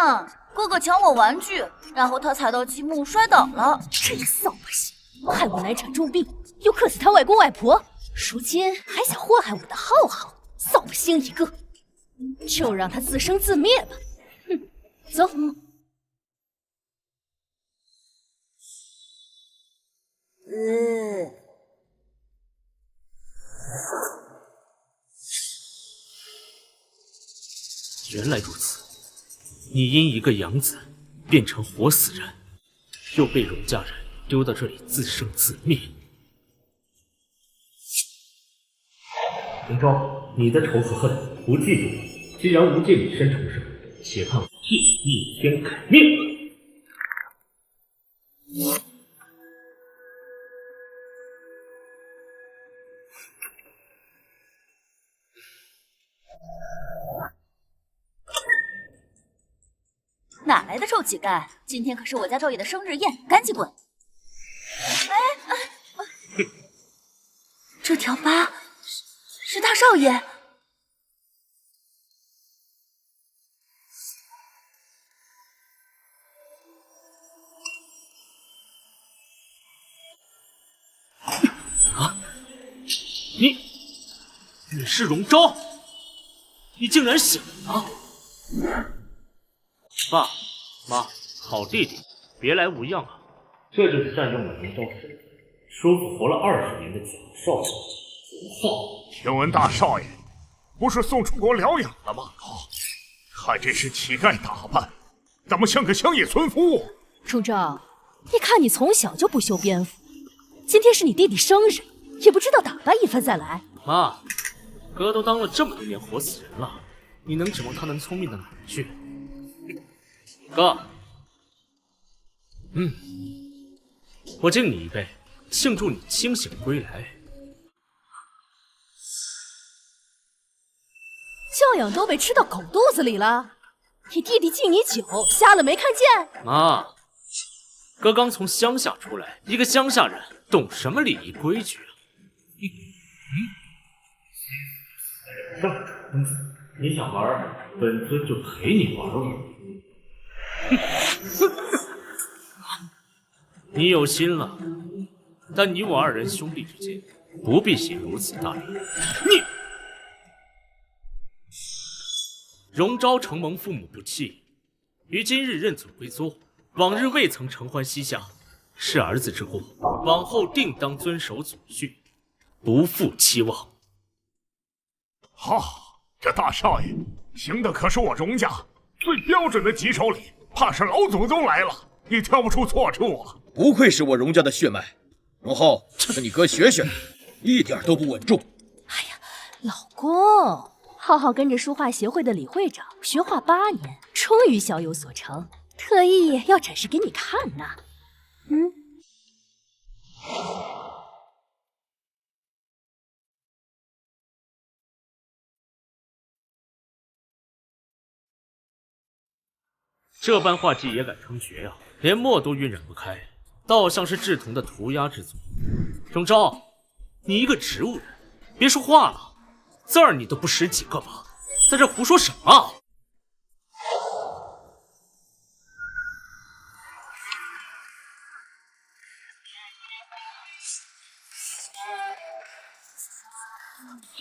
嘛，哥哥抢我玩具，然后他踩到积木摔倒了。这个扫把星，害我来场重病，又克死他外公外婆，如今还想祸害我的浩浩，扫把星一个，就让他自生自灭吧。哼，走。原来如此，你因一个养子变成活死人，又被荣家人丢到这里自生自灭。荣昭，你的仇和恨不记住，既然无戒以身成圣，且看我替逆天改命。哪来的臭乞丐？今天可是我家少爷的生日宴，赶紧滚！这条疤是大少爷。啊！你是荣昭？你竟然醒了！爸妈，好弟弟，别来无恙啊！这就是占用了荣昭身，说复活了20年的贾少爷荣浩。听闻大少爷不是送出国疗养了吗？看这是乞丐打扮，怎么像个乡野村夫？荣昭，你看你从小就不修边幅，今天是你弟弟生日，也不知道打扮一番再来。妈，哥都当了这么多年活死人了，你能指望他能聪明到哪儿去？哥，我敬你一杯，庆祝你清醒归来。教养都被吃到狗肚子里了，你弟弟敬你酒，瞎了没看见？妈，哥刚从乡下出来，一个乡下人懂什么礼仪规矩啊？公子，你想玩，本尊就陪你玩玩。你有心了，但你我2人兄弟之间不必行如此大礼。你荣昭承蒙父母不弃，于今日认祖归宗，往日未曾承欢膝下，是儿子之过，往后定当遵守祖训，不负期望。这大少爷行的可是我荣家最标准的棘手礼，怕是老祖宗来了也挑不出错处啊！不愧是我荣家的血脉，荣浩，跟你哥学学，一点都不稳重。哎呀，老公，浩浩跟着书画协会的李会长学画8年，终于小有所成，特意要展示给你看呢。这般画技也敢称绝呀，连墨都晕染不开，倒像是志同的涂鸦之作。荣昭，你一个植物人，别说画了，字儿你都不识几个吧？在这胡说什么？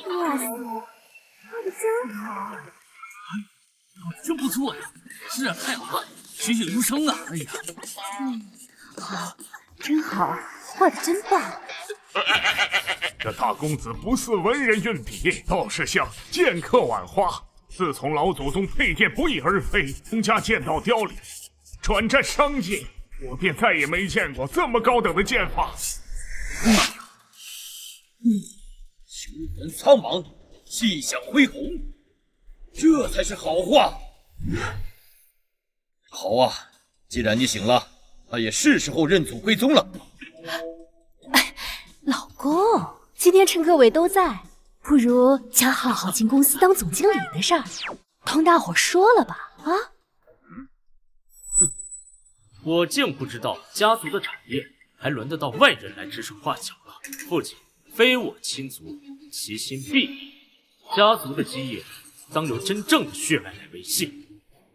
哇塞，画的真好！真不错呀！是啊，太好了，栩栩如生啊！哎呀，真好，画的真棒！这大公子不似文人运笔，倒是像剑客挽花。自从老祖宗佩剑不翼而飞，洪家剑道凋零，转战商界，我便再也没见过这么高等的剑法。秋痕苍茫，气象恢宏，这才是好画。好啊，既然你醒了，那也是时候认祖归宗了。老公，今天趁各位都在，不如将浩浩进公司当总经理的事儿同大伙说了吧？啊？我竟不知道家族的产业还轮得到外人来指手画脚了。父亲非我亲族，其心必异。家族的基业当由真正的血脉来维系。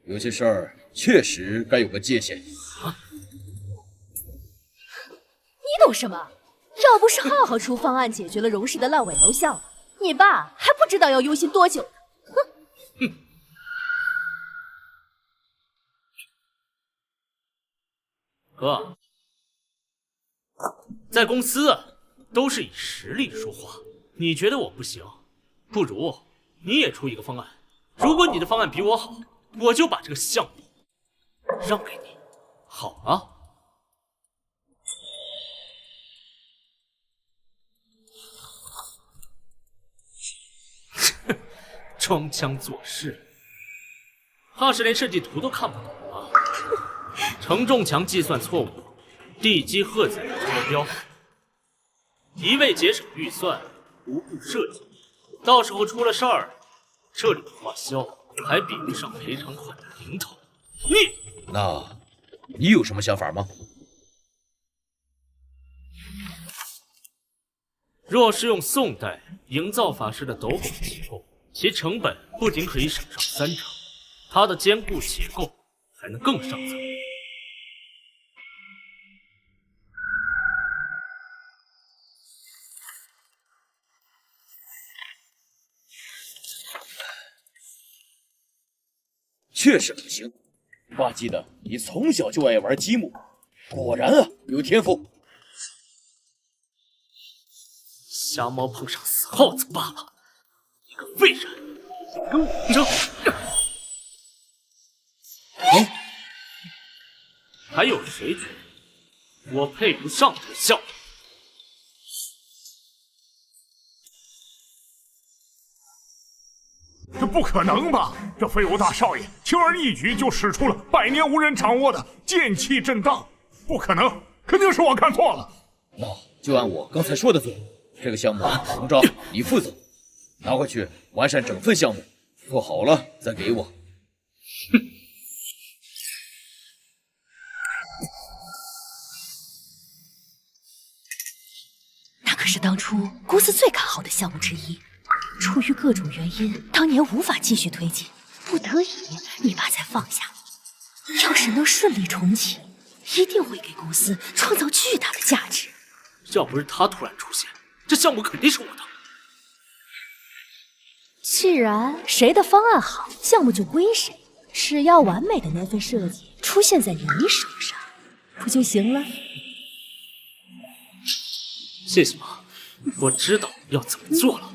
有些事儿确实该有个界限。你懂什么？要不是浩浩出方案解决了荣氏的烂尾楼项目，你爸还不知道要忧心多久呢。哥，在公司都是以实力说话，你觉得我不行，不如你也出一个方案。如果你的方案比我好，我就把这个项目让给你。好啊。装腔作势，怕是连设计图都看不懂啊！承重墙计算错误，地基鹤子超标，一味节省预算，无故设计，到时候出了事儿，这里的花销还比不上赔偿款的零头。那你有什么想法吗？若是用宋代营造法式的斗拱结构，其成本不仅可以省上30%，它的坚固结构还能更上层。确实可行。爸记得你从小就爱玩积木，果然啊有天赋。瞎猫碰上死耗子罢了，你个废人，跟我争！还有谁觉得我配不上这个项目？这不可能吧？这废物大少爷轻而易举就使出了百年无人掌握的剑气震荡，不可能，肯定是我看错了。那就按我刚才说的做。这个项目，荣昭你负责，拿回去完善整份项目，做好了再给我。那可是当初公司最看好的项目之一，出于各种原因，当年无法继续推进，不得已你爸才放下。要是能顺利重启，一定会给公司创造巨大的价值。要不是他突然出现，这项目肯定是我的。既然谁的方案好，项目就归谁。只要完美的那份设计出现在你手上，不就行了？谢谢妈，我知道要怎么做了。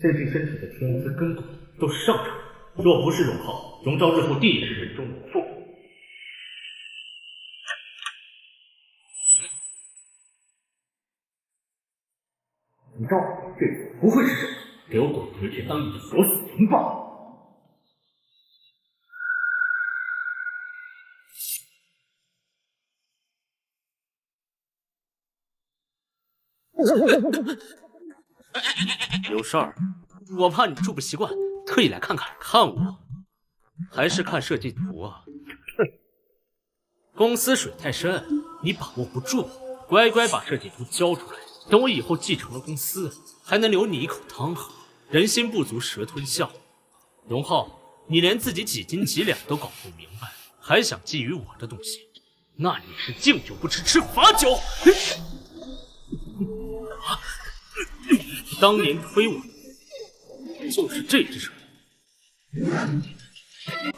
最近身体的天资根骨都是上乘，若不是荣浩，荣昭日后定也是人中龙凤。荣昭，这次不会是什么，给我滚回去当你的锁死人吧！有事儿，我怕你住不习惯，特意来看看。看我，还是看设计图啊？哼，公司水太深，你把握不住，乖乖把设计图交出来。等我以后继承了公司，还能留你一口汤喝。人心不足蛇吞象。荣浩，你连自己几斤几两都搞不明白，还想觊觎我的东西，那你是敬酒不吃吃罚酒。当年推我就是这只手，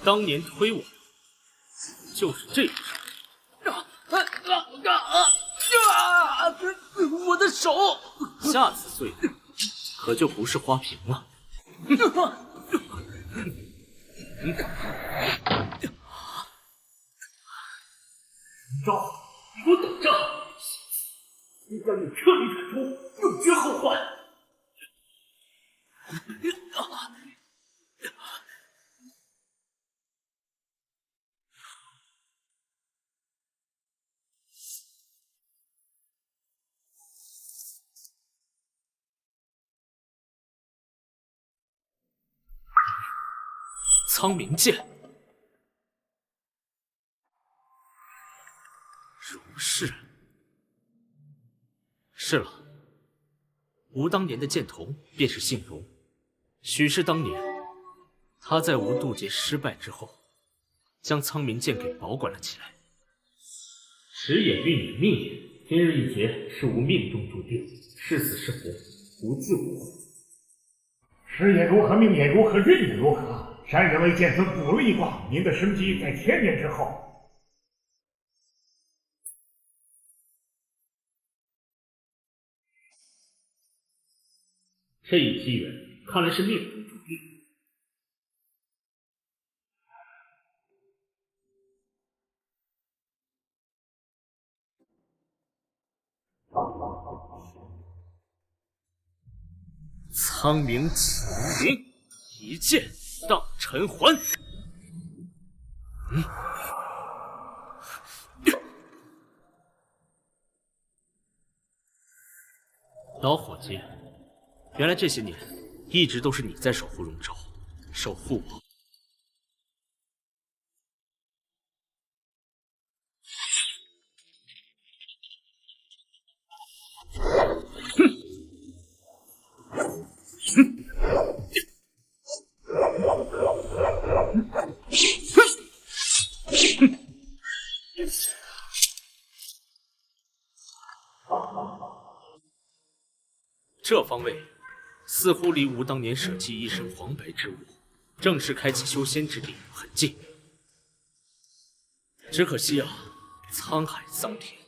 当年推我就是这只手。我的手，下次碎的可就不是花瓶了。赵，你给我等着！让你彻底铲除，永绝后患。苍冥剑，荣氏，是了，吴当年的剑童便是姓荣，许是当年他在吴渡劫失败之后，将苍冥剑给保管了起来。时也运也命也，今日一劫是吾命中注定，是死是活，吾自无悔。时也如何，命也如何，运也如何，山人为剑尊卜了一卦，您的生机在千年之后。这一机缘，看来是命中注定。苍冥启灵，一剑荡尘寰。老伙计，原来这些年一直都是你在守护荣州，守护我。这方位似乎离吴当年舍弃一身黄白之物，正式开启修仙之地很近。只可惜啊，沧海桑田，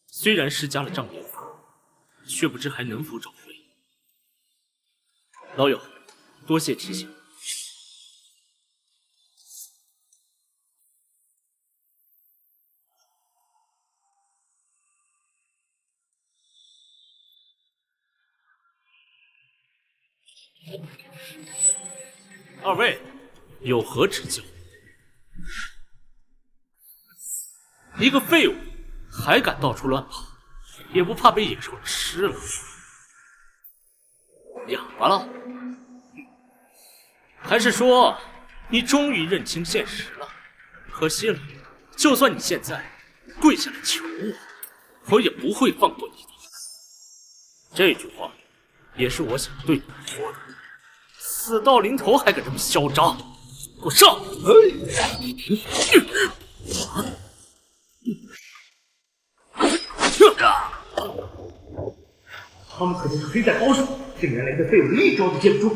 虽然施加了障眼法，却不知还能否找回。老友，多谢提醒。二位有何指教？一个废物还敢到处乱跑，也不怕被野兽吃了？哑巴了？还是说你终于认清现实了？可惜了，就算你现在跪下来求我，我也不会放过你的。这句话也是我想对你说的。死到临头还敢这么嚣张，给我上！他们可都是黑带高手，竟然连这废物一招都接不住。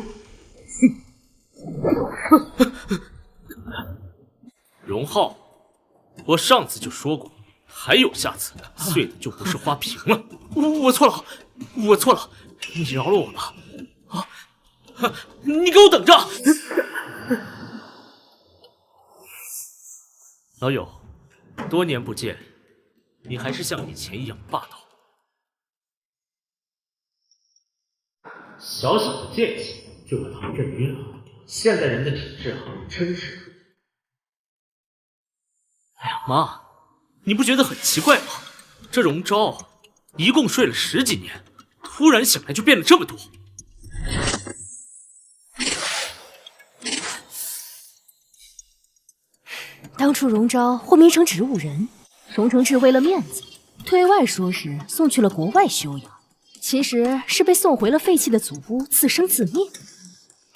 荣浩，我上次就说过，还有下次，碎的就不是花瓶了。我错了，我错了，你饶了我吧！啊！你给我等着！老友，多年不见，你还是像以前一样霸道。小小的剑气就把他们震晕了，现代人的体质啊，真是……哎呀妈，你不觉得很奇怪吗？这荣昭一共睡了10几年，突然醒来就变了这么多。当初荣昭获名成植物人，荣承志为了面子，对外说是送去了国外休养，其实是被送回了废弃的祖屋自生自灭。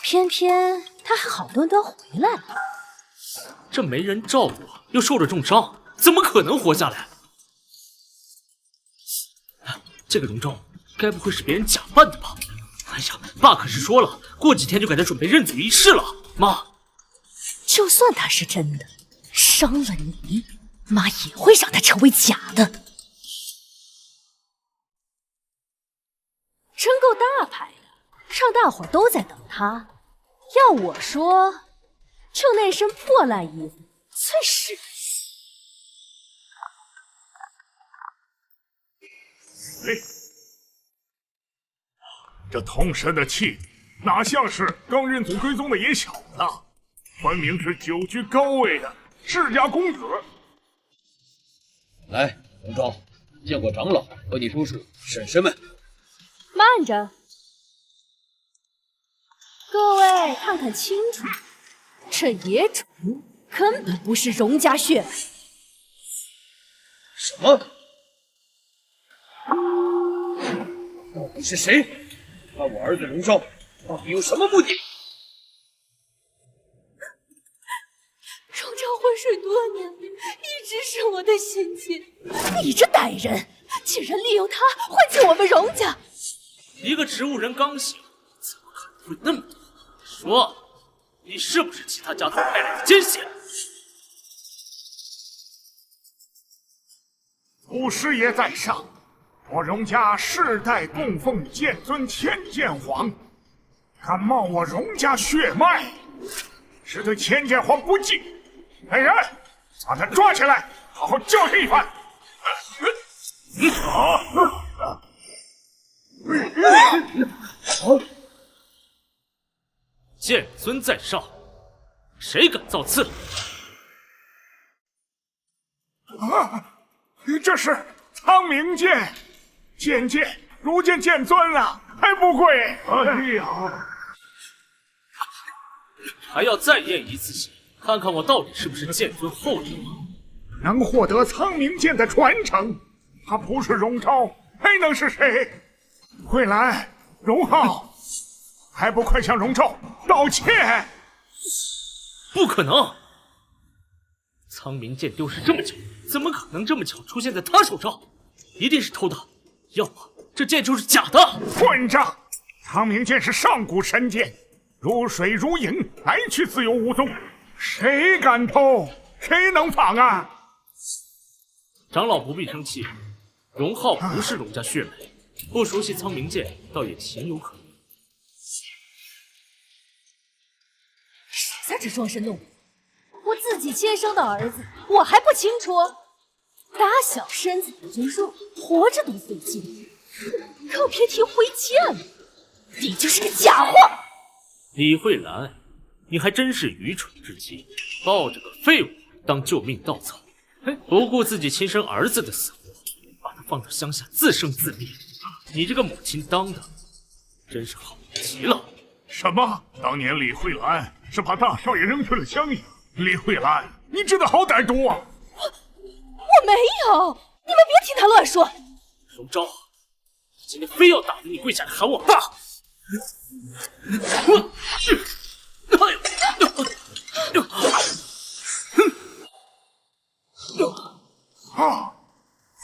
偏偏他还好端端回来了，这没人照顾，又受了重伤，怎么可能活下来？这个荣昭该不会是别人假扮的吧？哎呀，爸可是说了，过几天就给他准备认祖仪式了。妈，就算他是真的，伤了你，妈也会让他成为假的。真够大牌的，让大伙都在等他。要我说，就那身破烂衣服最适合。这通身的气哪像是刚认祖归宗的野小子，分明是久居高位的世家公子。来，荣昭，见过长老和你叔叔、婶婶们。慢着，各位看看清楚，这野种根本不是荣家血脉。什么？到底是谁看我儿子荣昭到底有什么目的？荣昭昏睡多年，一直是我的心结。你这歹人，竟然利用他混进我们荣家！一个植物人刚醒，怎么可能会那么多话？说，你是不是其他家族派来的奸细？祖师爷在上，我荣家世代供奉剑尊千剑皇，敢冒我荣家血脉，是对千剑皇不敬。来人，把他抓起来，好好教训一番。剑尊在上，谁敢造次？这是苍冥剑，剑如见剑尊啊，还不跪！哎呀，还要再验一次血，看看我到底是不是剑尊后人吗？能获得苍冥剑的传承，他不是荣昭，还能是谁？慧兰、荣浩，还不快向荣昭道歉！不可能！苍冥剑丢失这么久，怎么可能这么巧出现在他手上？一定是偷的，要么这剑就是假的。混账！苍冥剑是上古神剑，如水如影，来去自由无踪，谁敢偷，谁能仿啊？长老不必生气，荣浩不是荣家血脉，不熟悉苍冥剑，倒也情有可原。谁在这装神弄鬼？我自己亲生的儿子，我还不清楚？打小身子就弱，活着都费劲，更别提挥剑了。你就是个假货！李慧兰，你还真是愚蠢至极，抱着个废物当救命稻草，不顾自己亲生儿子的死活，把他放到乡下自生自灭。你这个母亲当的，真是好极了。什么？当年李慧兰是把大少爷扔去了乡下？李慧兰，你真的好歹毒啊！我没有，你们别听他乱说。荣昭，今天非要打得你跪下来喊我爸！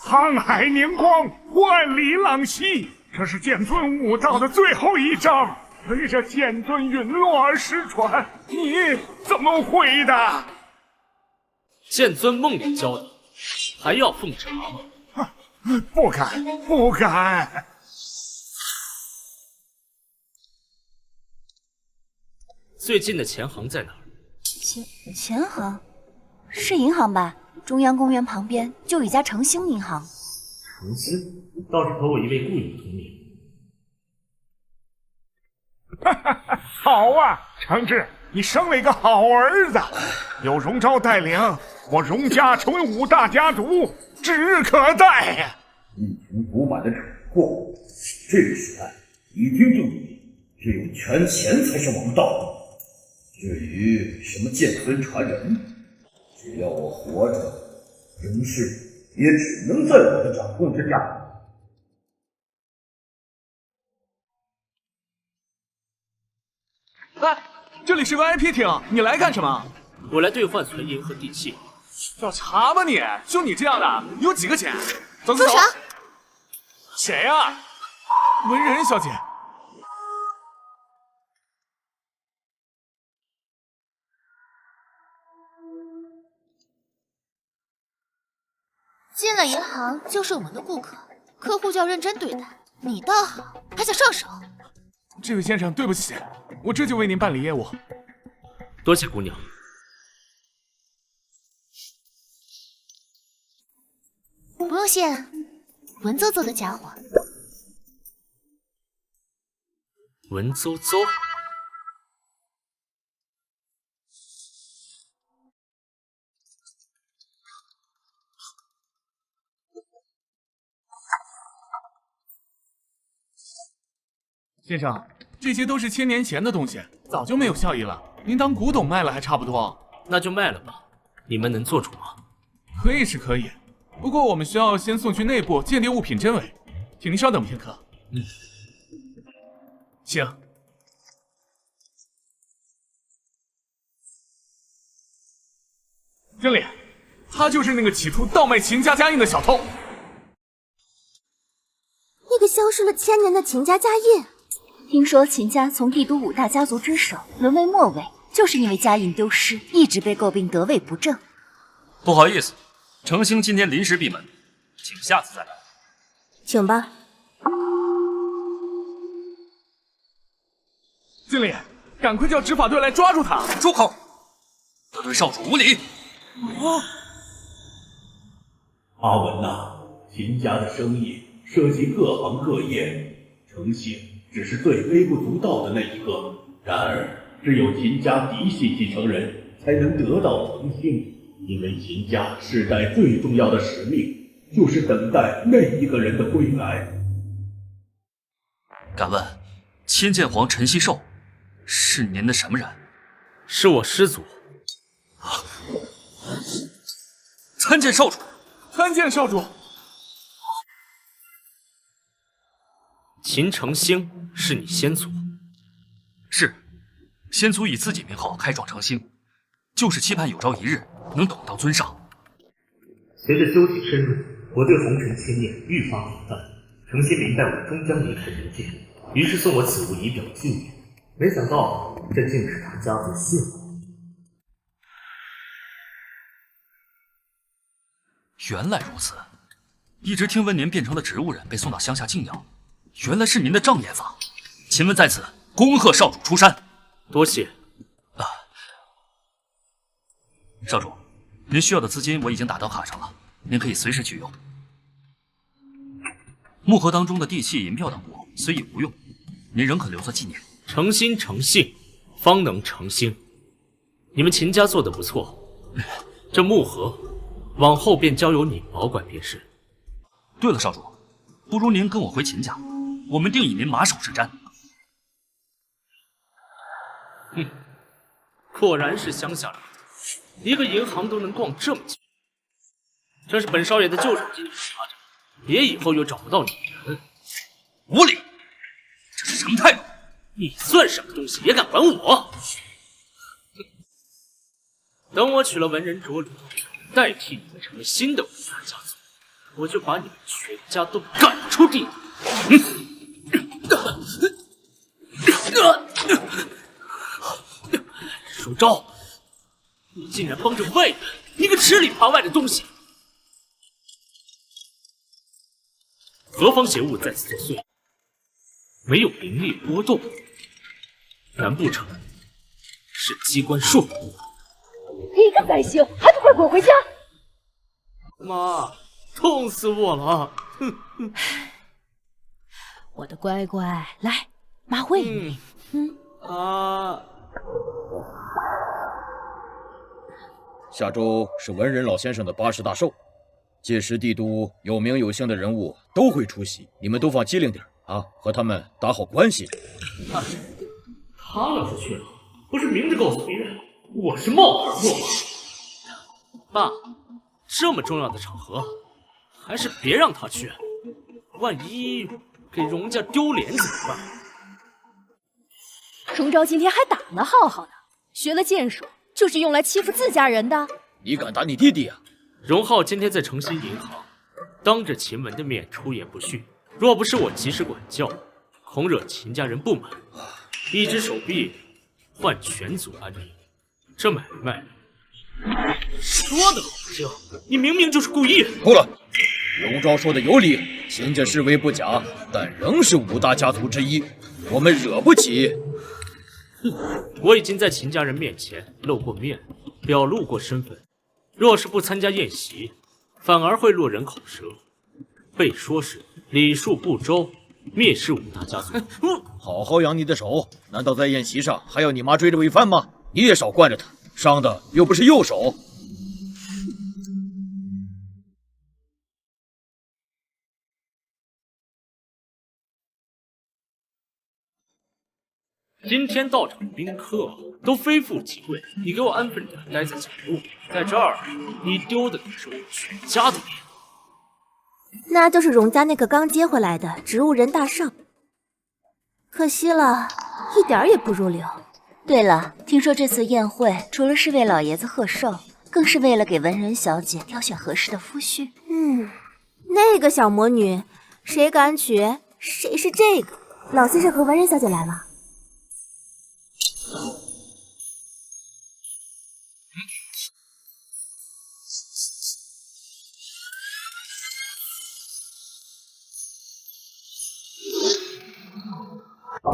沧海凝光，万里浪息，这是剑尊悟道的最后一招，随着剑尊陨落而失传，你怎么会的？剑尊梦里教的，还要奉茶吗？不敢，不敢。最近的钱行在哪儿？钱行是银行吧？中央公园旁边就有一家诚兴银行。诚兴倒是和我一位故友同名。好啊，承志，你生了一个好儿子。有荣昭带领，我荣家成为5大家族，指日可待呀！一群古板的蠢货，这个时代已经证明，只有权钱才是王道。至于什么剑尊传人，只要我活着，人世也只能在我的掌控之下。哎，这里是 VIP 厅，你来干什么？我来兑换存银和地契。要查吧你？就你这样的，有几个钱？走。做啥？谁呀？文人小姐。进了银行就是我们的顾客，客户就要认真对待。你倒好，还想上手。这位先生，对不起，我这就为您办理业务。多谢姑娘。不用谢，文绉绉的家伙。文绉绉。先生，这些都是1000年前的东西，早就没有效益了。您当古董卖了还差不多。那就卖了吧，你们能做主吗？可以是可以，不过我们需要先送去内部鉴定物品真伪，请您稍等片刻。行。经理，他就是那个企图盗卖秦家家印的小偷。那个消失了1000年的秦家家印，听说秦家从帝都5大家族之首沦为末尾，就是因为家印丢失，一直被诟病得位不正。不好意思，程兴今天临时闭门，请下次再来。请吧。经理，赶快叫执法队来抓住他！住口！得对少主无礼！阿文呐，秦家的生意涉及各行各业，程兴只是最微不足道的那一个。然而，只有秦家嫡系继承人才能得到程兴，因为秦家世代最重要的使命就是等待那一个人的归来。敢问，千剑皇陈希寿是您的什么人？是我师祖。参见少主。参见少主。秦程兴是你先祖？是，先祖以自己名号开创程兴，就是期盼有朝一日能等到尊上。随着究竟深入，我对红尘牵念愈发频繁。程兴明白我终将离开人间，于是送我此物以表纪念。没想到这竟是他家族信物。原来如此，一直听闻您变成了植物人被送到乡下静养，原来是您的障眼法。秦文在此恭贺少主出山，多谢。少主，您需要的资金我已经打到卡上了，您可以随时取用。木盒当中的地契、银票等物虽已无用，您仍可留作纪念。诚心诚信，方能成兴。你们秦家做得不错，这木盒往后便交由你保管便是。对了，少主，不如您跟我回秦家，我们定以您马首是瞻。果然是乡下人，一个银行都能逛这么久。这是本少爷的旧手机，你拿着，别以后又找不到你人。无礼！这是什么态度？你算什么东西，也敢管我？等我娶了文人卓吕，代替你们成为新的五大家族，我就把你们全家都赶出地狱。舒昭，你竟然帮着外人，你个吃里扒外的东西！何方邪物在此作祟？没有灵力波动，难不成是机关术？一个灾星，还不快滚回家！妈，痛死我了！我的乖乖，来，妈喂你。下周是文人老先生的80大寿，届时帝都有名有姓的人物都会出席，你们都放机灵点啊，和他们打好关系。他要是去了，不是明着告诉别人我是冒牌货吗？爸，这么重要的场合，还是别让他去，万一给荣家丢脸怎么办？荣昭今天还打了浩浩呢，学了剑术，就是用来欺负自家人的。你敢打你弟弟啊？荣浩今天在诚心银行，当着秦文的面出言不逊，若不是我及时管教，恐惹秦家人不满。一只手臂换全族安宁，这买卖说的好听，你明明就是故意。够了，荣昭说的有理，秦家视为不假，但仍是5大家族之一，我们惹不起。我已经在秦家人面前露过面，表露过身份。若是不参加宴席，反而会落人口舌，被说是礼数不周，蔑视5大家族。好好养你的手，难道在宴席上还要你妈追着喂饭吗？你也少惯着她，伤的又不是右手。今天到场的宾客都非富即贵，你给我安分点待在角落，在这儿你丢的可是我全家的脸。那就是荣家那个刚接回来的植物人大圣。可惜了，一点儿也不入流。对了，听说这次宴会除了是为老爷子贺寿，更是为了给文人小姐挑选合适的夫婿。那个小魔女，谁敢娶谁是这个。老先生和文人小姐来了。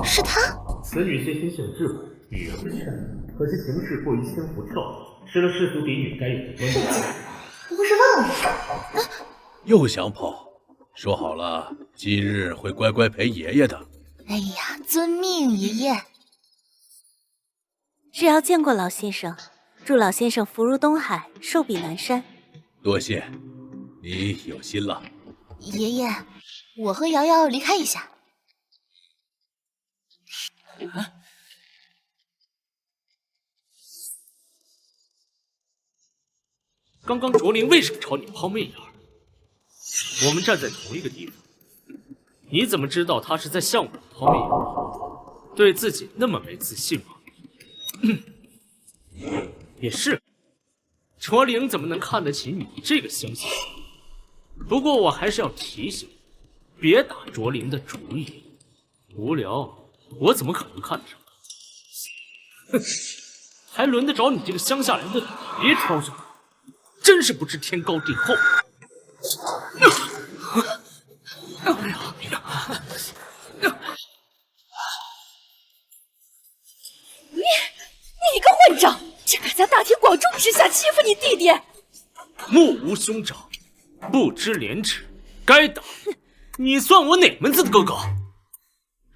是他。此女虽心性质朴，与人为善，可惜行事过于牵浮跳跃，失了世俗嫡女该有的尊严。不会是忘了？又想跑？说好了，今日会乖乖陪爷爷的。哎呀，遵命，爷爷。只要见过老先生，祝老先生福如东海，寿比南山。多谢，你有心了。爷爷，我和瑶瑶离开一下。刚刚卓林为什么朝你抛媚眼？我们站在同一个地方，你怎么知道他是在向我抛媚眼？对自己那么没自信吗？也是，卓林怎么能看得起你这个乡下？不过我还是要提醒，别打卓林的主意。无聊，我怎么可能看得上他？哼，还轮得着你这个乡下人的嘴挑上？真是不知天高地厚。你个混账，竟敢在大庭广众之下欺负你弟弟！目无兄长，不知廉耻，该打！你算我哪门子的哥哥？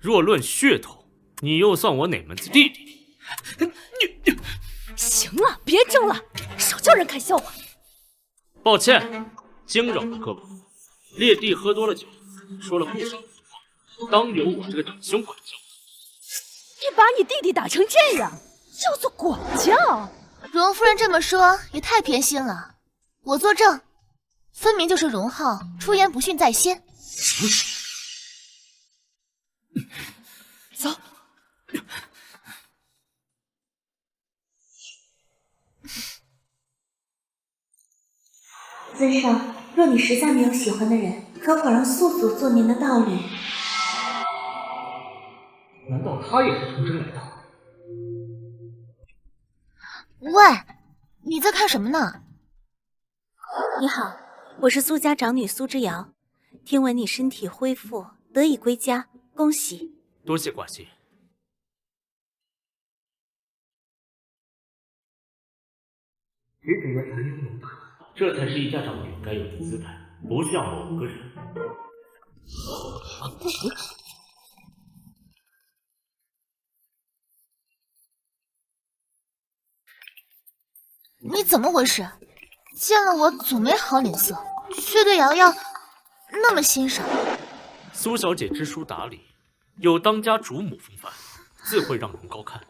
若论血统，你又算我哪门子弟弟？你行了，别争了，少叫人看笑话。抱歉，惊扰了各位。烈弟喝多了酒，说了不少话，当由我这个长兄管教。你把你弟弟打成这样，叫做管教？荣夫人这么说也太偏心了。我作证，分明就是荣浩出言不逊在先。走。尊上，若你实在没有喜欢的人，可否让素素做您的道侣？难道他也是从真来的？喂，你在看什么呢？你好，我是苏家长女苏之瑶，听闻你身体恢复，得以归家，恭喜。多谢寡姐。举止言谈优柔大，这才是一家长女该有的姿态，不像某个人。你怎么回事？见了我总没好脸色，却对瑶瑶那么欣赏。苏小姐知书达理，有当家主母风范，自会让人高看。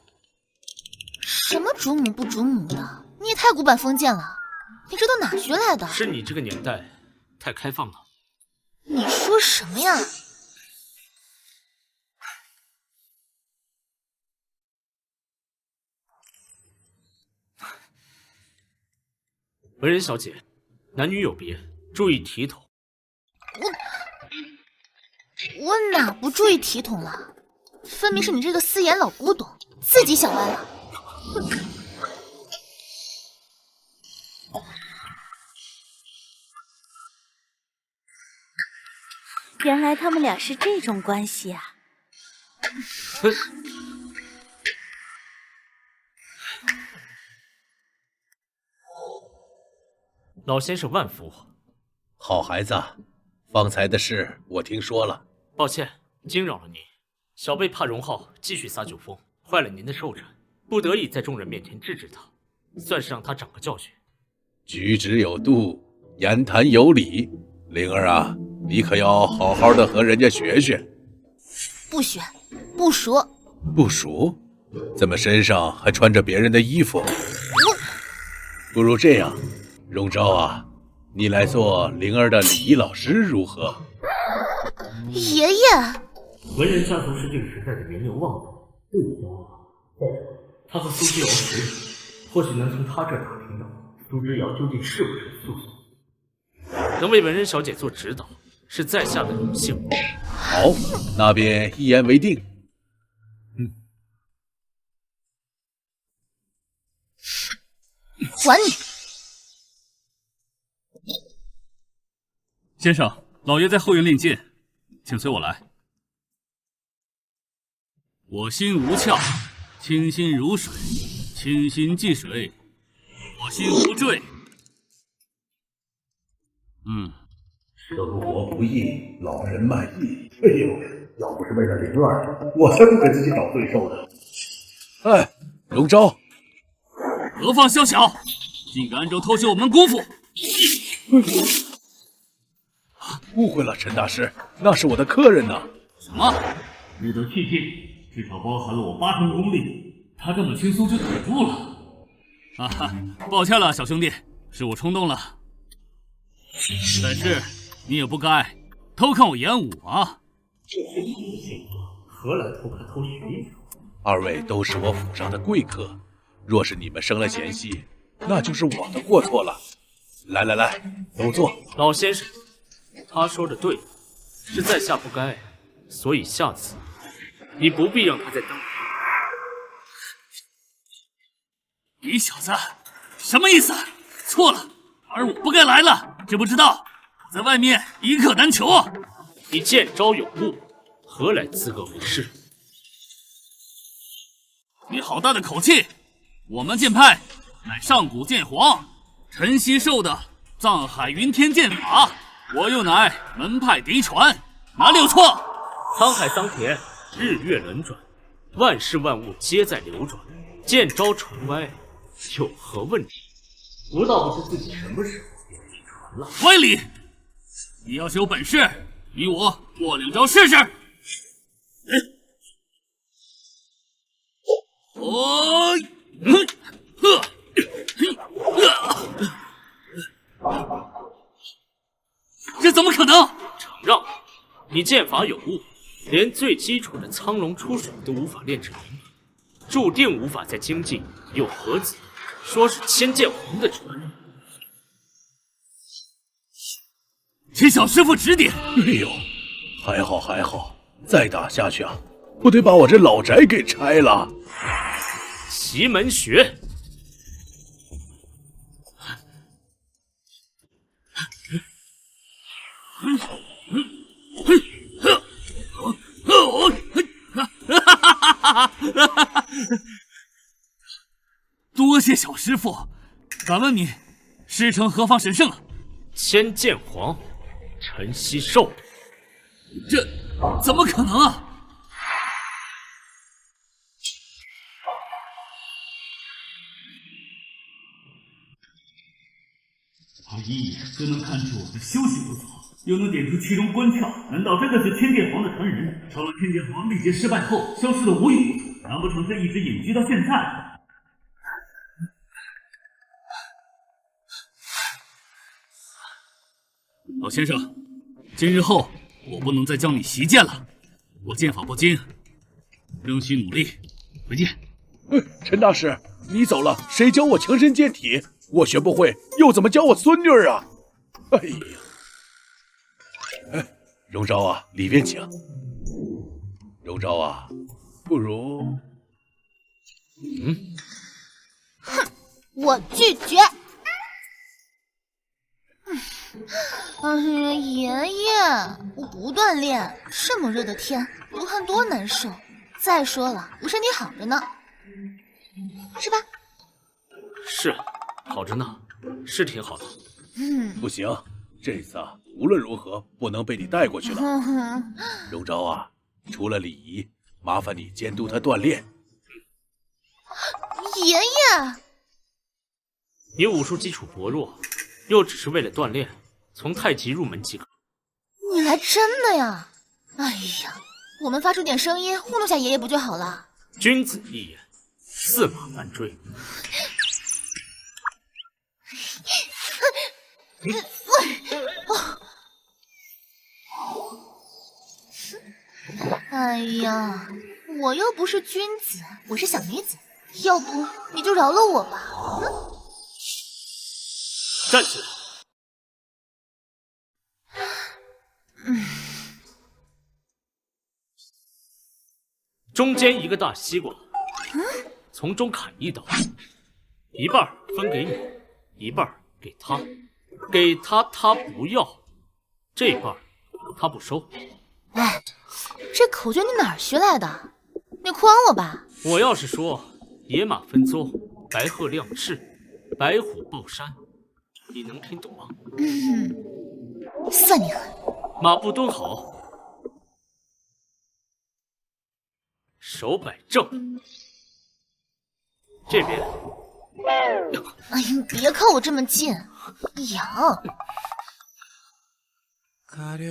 什么主母不主母的，你也太古板封建了。你这都哪学来的？是你这个年代太开放了。你说什么呀？文人小姐，男女有别，注意体统。我哪不注意体统了？分明是你这个私眼老古董自己想歪了。原来他们俩是这种关系啊！老先生万福。好孩子，方才的事我听说了。抱歉，惊扰了您。小辈怕荣浩继续撒酒疯，坏了您的寿辰，不得已在众人面前制止他，算是让他长个教训。举止有度，言谈有理，灵儿啊，你可要好好的和人家学学。不学，不熟。不熟？怎么身上还穿着别人的衣服？不如这样，荣昭啊，你来做灵儿的礼仪老师如何？爷爷，文人家族是这个时代的源流望族，最骄傲。再说，他和苏之遥识，或许能从他这打听到苏之遥究竟是不是素素。能为文人小姐做指导，是在下的荣幸。好，那便一言为定。还你！先生，老爷在后院练剑，请随我来。我心无窍，清心如水，清心即水。我心无坠。生活不易，老人慢意。哎呦，要不是为了灵儿，我才不给自己找罪受呢。哎，荣昭，何方宵小，竟敢暗中偷袭我们功夫！误会了，陈大师，那是我的客人呢。什么？日的器械至少包含了我8成功力，他这么轻松就顶住了。啊哈，抱歉了，小兄弟，是我冲动了。但是你也不该偷看我演武啊！这是你的性格，何来偷看偷学艺术？二位都是我府上的贵客，若是你们生了嫌隙，那就是我的过错了。来来来，都坐。老先生，他说的对，是在下不该，所以下次你不必让他再当。你小子什么意思？错了，而我不该来了，知不知道？我在外面一刻难求啊！你见招有误，何来资格为师？你好大的口气！我们剑派乃上古剑皇陈希授的藏海云天剑法，我又乃门派嫡传，哪里有错？沧海桑田，日月轮转，万事万物皆在流转，见招传歪，有何问题？不倒不知自己什么时候变嫡传了。歪理！你要是有本事，与我过2招试试。这怎么可能？承让，你剑法有误，连最基础的苍龙出水都无法练成灵，注定无法再精进，又何止说是千剑皇的传人？请小师傅指点。哎呦，还好还好，再打下去啊，不得把我这老宅给拆了。奇门穴。多谢小师傅，敢问你师承何方神圣啊？千剑皇陈希授。这怎么可能啊？他一眼就能看出我的修行不错，又能点出其中关窍，难道真的是千剑皇的传人？超了千剑皇历劫失败后消失的无影无踪，难不成是一直隐居到现在？老先生，今日后我不能再教你习剑了，我剑法不精，仍需努力。回见。陈大师，你走了，谁教我强身健体？我学不会，又怎么教我孙女儿啊？哎呀！哎，荣昭啊，里边请。荣昭啊，不如……哼，我拒绝。哎呀，爷爷，我不锻炼，这么热的天，流汗多难受。再说了，我身体好着呢，是吧？是，好着呢，是挺好的。不行，这次啊，无论如何不能被你带过去了。荣昭啊，除了礼仪，麻烦你监督他锻炼。爷爷，你武术基础薄弱，又只是为了锻炼，从太极入门即可。你来真的呀？哎呀，我们发出点声音糊弄下爷爷不就好了？君子一言，驷马难追。哎呀，我又不是君子，我是小女子，要不你就饶了我吧。站起来。中间一个大西瓜，从中砍一刀，一半分给你，一半给他，给他他不要，这半他不收。哎，这口诀你哪儿学来的？你诓我吧？我要是说野马分鬃，白鹤亮翅，白虎抱山，你能听懂吗？算你狠。马步蹲好，手摆正，这边。哎呀，你别靠我这么近，痒。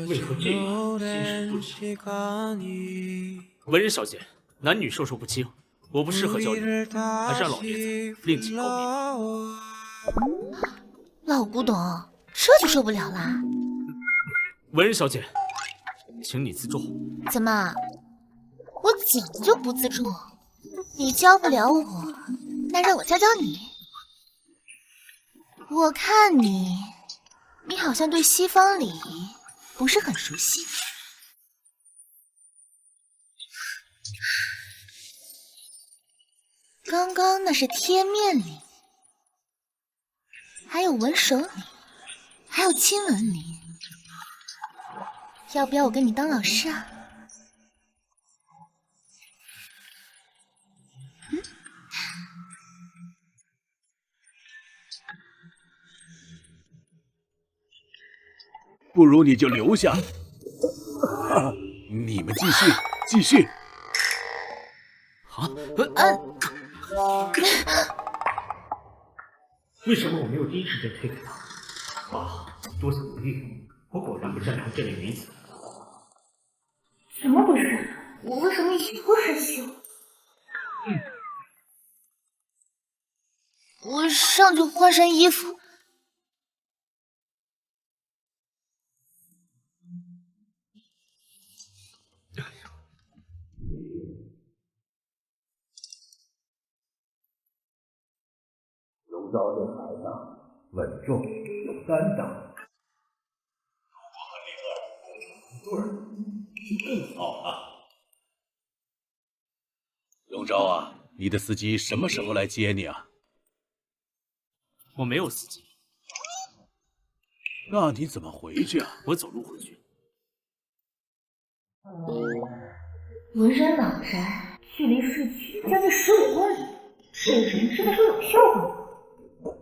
为何这样心事不宁？文人小姐，男女授受不亲，我不适合教育，还是让老爷子另请高明。老古董，这就受不了啦！文人小姐，请你自重。怎么，我讲就不自重？你教不了我，那让我教教你。我看你好像对西方礼仪不是很熟悉。刚刚那是贴面礼，还有吻手礼，还有亲吻礼。要不要我给你当老师啊？不如你就留下。你们继续，继续。为什么我没有第一时间推给他？啊，多想无益，我果然不擅长这类女子。怎么回事？我为什么也会害羞？我上去换身衣服。荣昭这孩子稳重有担当，如果和灵儿一对儿，就更好了。荣昭啊，你的司机什么时候来接你啊？我没有司机。那你怎么回去啊？我走路回去。文山老宅距离市区将近15公里，这人是在说有效果吗？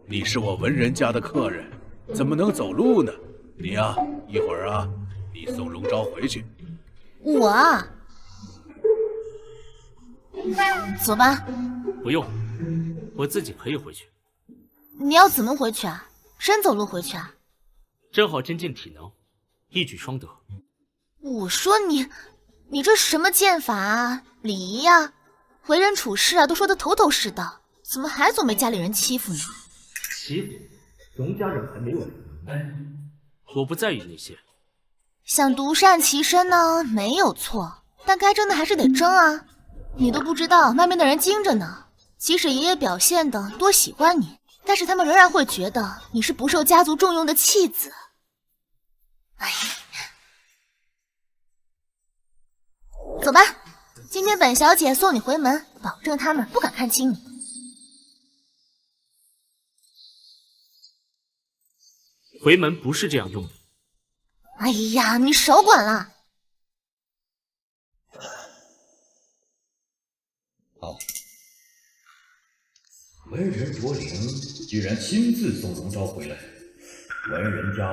你是我文人家的客人，怎么能走路呢？你呀，一会儿啊，你送荣昭回去。我啊，走吧。不用，我自己可以回去。你要怎么回去啊？真走路回去啊？正好增进体能，一举双得。我说你这什么剑法啊，礼仪啊，为人处事啊，都说得头头是道，怎么还总被家里人欺负呢？欺负？荣家人还没有我不在意那些。想独善其身呢，没有错，但该争的还是得争啊。你都不知道外面的人盯着呢，即使爷爷表现的多喜欢你，但是他们仍然会觉得你是不受家族重用的弃子。哎，走吧，今天本小姐送你回门，保证他们不敢看轻你。回门不是这样用的。哎呀，你少管了。好，文人卓灵居然亲自送荣昭回来，文人家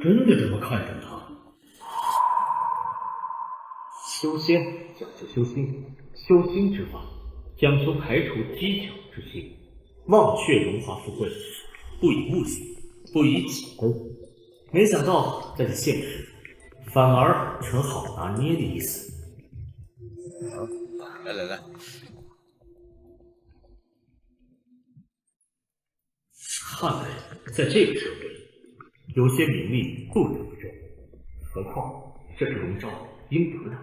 真的这么看重他？修仙讲究修心，修心之法讲求排除机巧之心，忘却荣华富贵，不以物喜，不以己悲。没想到在这现实，反而成好拿捏的意思。来，看来在这个社会里，有些名利不得不争，何况这是荣昭应得的。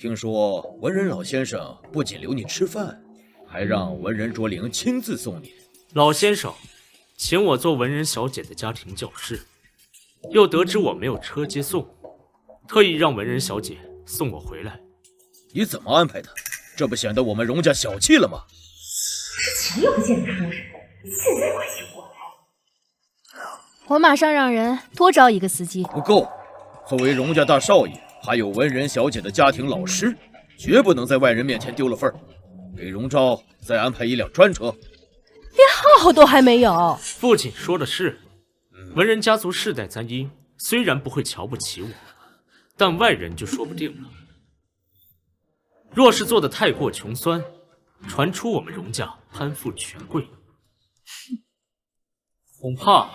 听说文人老先生不仅留你吃饭，还让文人卓灵亲自送你。老先生请我做文人小姐的家庭教师，又得知我没有车接送，特意让文人小姐送我回来。你怎么安排的？这不显得我们荣家小气了吗？之前又不见出人，现在快醒过来！我马上让人多招一个司机。不够，作为荣家大少爷，还有文人小姐的家庭老师，绝不能在外人面前丢了份儿。给荣昭再安排一辆专车。连号都还没有。父亲说的是，文人家族世代簪缨，虽然不会瞧不起我，但外人就说不定了。若是做得太过穷酸，传出我们荣家攀附权贵，恐怕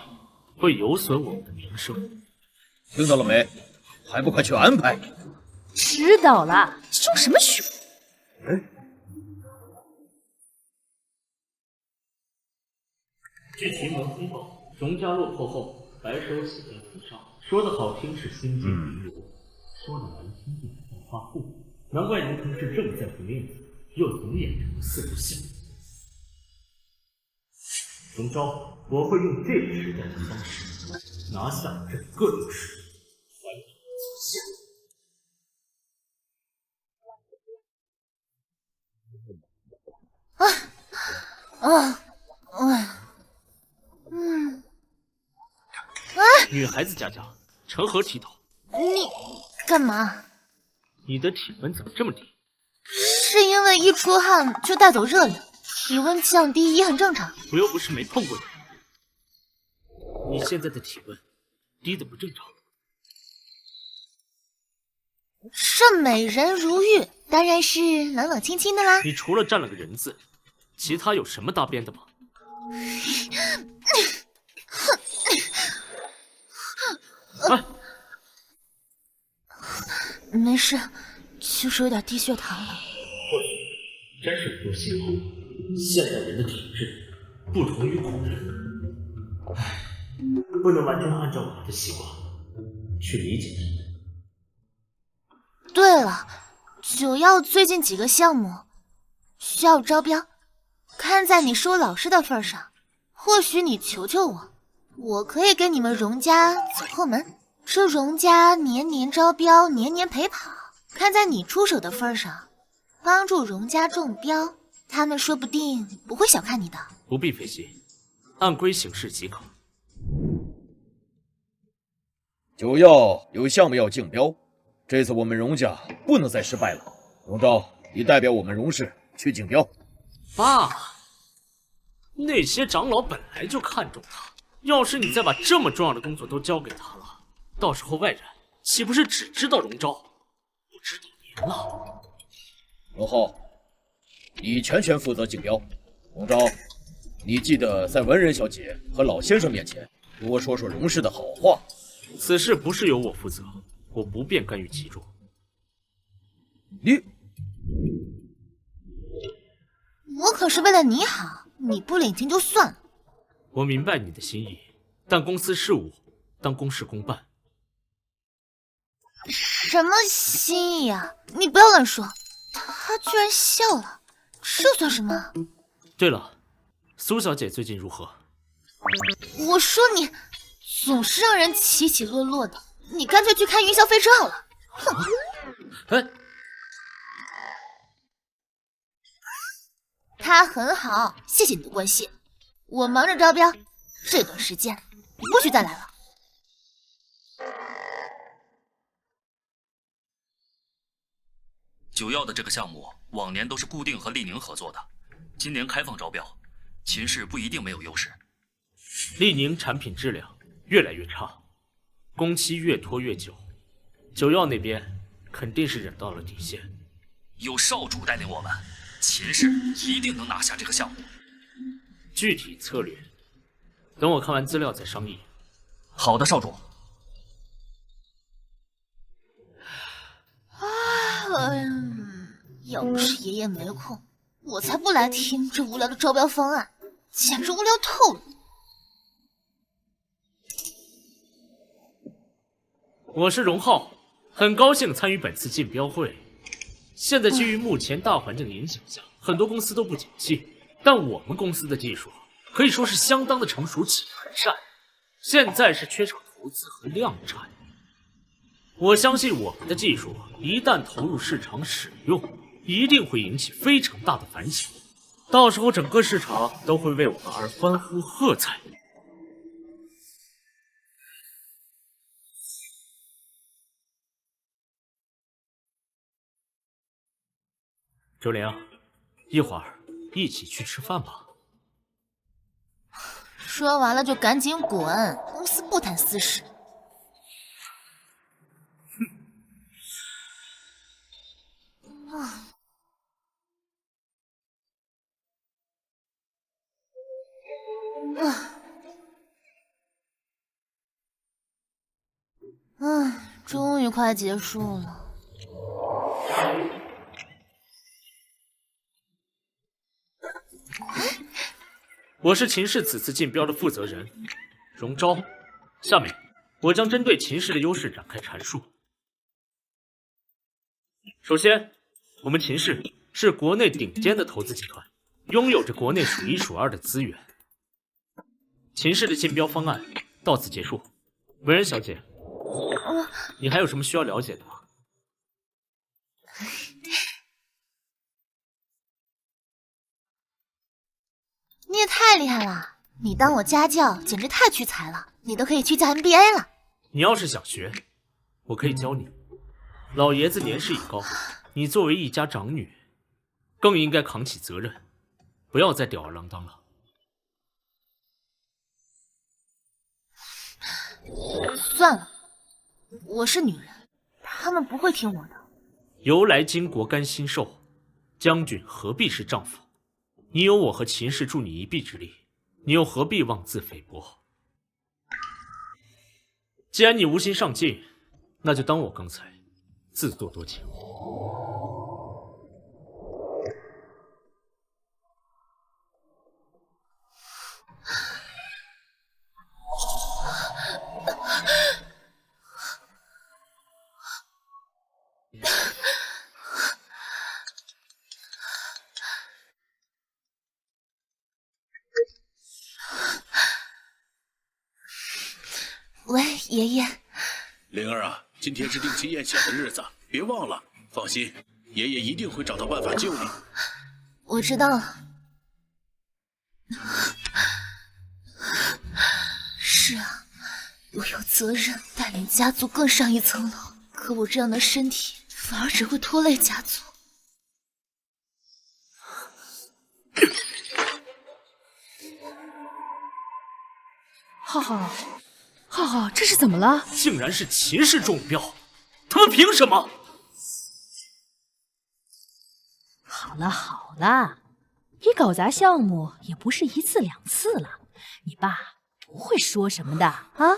会有损我们的名声。听到了没？还不快去安排！知道了，凶什么凶？据奇门飞报，荣家落魄后，白手起家自杀。说的好听是心境平柔，说的难听一点暴发户。难怪您同事这么在乎面子，又总演成四不像。荣昭，我会用这个时代的方式拿下整个都市，还你祖先。女孩子家家，成何体统？你干嘛？你的体温怎么这么低？是因为一出汗就带走热量，体温降低也很正常。我又不是没碰过你，你现在的体温低的不正常。这美人如玉，当然是冷冷清清的啦。你除了占了个人字，其他有什么搭边的吗？哎，没事，就是有点低血糖了。或许真是不幸好，现代人的体质不同于古人，不能完全按照我的习惯去理解他们。对了，九曜最近几个项目需要招标，看在你是我老师的份上，或许你求求我，我可以给你们荣家走后门。这荣家年年招标，年年陪跑，看在你出手的份上，帮助荣家中标，他们说不定不会小看你的。不必费心，按规行事即可。九曜有项目要竞标，这次我们荣家不能再失败了。荣昭，你代表我们荣氏去竞标。爸，那些长老本来就看重他，要是你再把这么重要的工作都交给他了，到时候外人岂不是只知道荣昭，不知道您了？荣浩，你全权负责竞标。荣昭，你记得在文人小姐和老先生面前多说说荣氏的好话。此事不是由我负责，我不便干预其中。我可是为了你好，你不领情就算了。我明白你的心意，但公司事务当公事公办。什么心意啊？你不要乱说。他居然笑了，这算什么？对了，苏小姐最近如何？我说你总是让人起起落落的，你干脆去开云霄飞车好了。哼！哎，他很好，谢谢你的关心。我忙着招标，这段时间不许再来了。九曜的这个项目往年都是固定和丽宁合作的，今年开放招标，秦氏不一定没有优势。丽宁产品质量越来越差，工期越拖越久，九曜那边肯定是忍到了底线。有少主带领我们，秦氏一定能拿下这个项目。具体策略，等我看完资料再商议。好的，少主。要不是爷爷没空，我才不来听这无聊的招标方案，简直无聊透了。我是荣浩，很高兴参与本次竞标会。现在基于目前大环境的影响下，很多公司都不景气，但我们公司的技术可以说是相当的成熟且完善，现在是缺少投资和量产。我相信我们的技术一旦投入市场使用，一定会引起非常大的反响，到时候整个市场都会为我们而欢呼喝彩。周玲，一会儿一起去吃饭吧。说完了就赶紧滚，公司不谈私事。终于快结束了。我是秦氏此次竞标的负责人，荣昭。下面我将针对秦氏的优势展开阐述。首先，我们秦氏是国内顶尖的投资集团，拥有着国内数一数二的资源。秦氏的竞标方案到此结束。文人小姐，你还有什么需要了解的吗？你也太厉害了！你当我家教简直太屈才了，你都可以去教 MBA 了。你要是想学，我可以教你。老爷子年事已高，你作为一家长女，更应该扛起责任，不要再吊儿郎当了。算了，我是女人，他们不会听我的。由来巾帼甘心受，将军何必是丈夫？你有我和秦氏助你一臂之力，你又何必妄自菲薄？既然你无心上进，那就当我刚才自作多情。喂，爷爷。灵儿啊，今天是定期验血的日子，别忘了。放心，爷爷一定会找到办法救你。我知道了。是啊，我有责任带领家族更上一层楼，可我这样的身体反而只会拖累家族。浩浩，这是怎么了？竟然是秦氏中标，他们凭什么？好了，你搞砸项目也不是一次两次了，你爸不会说什么的啊。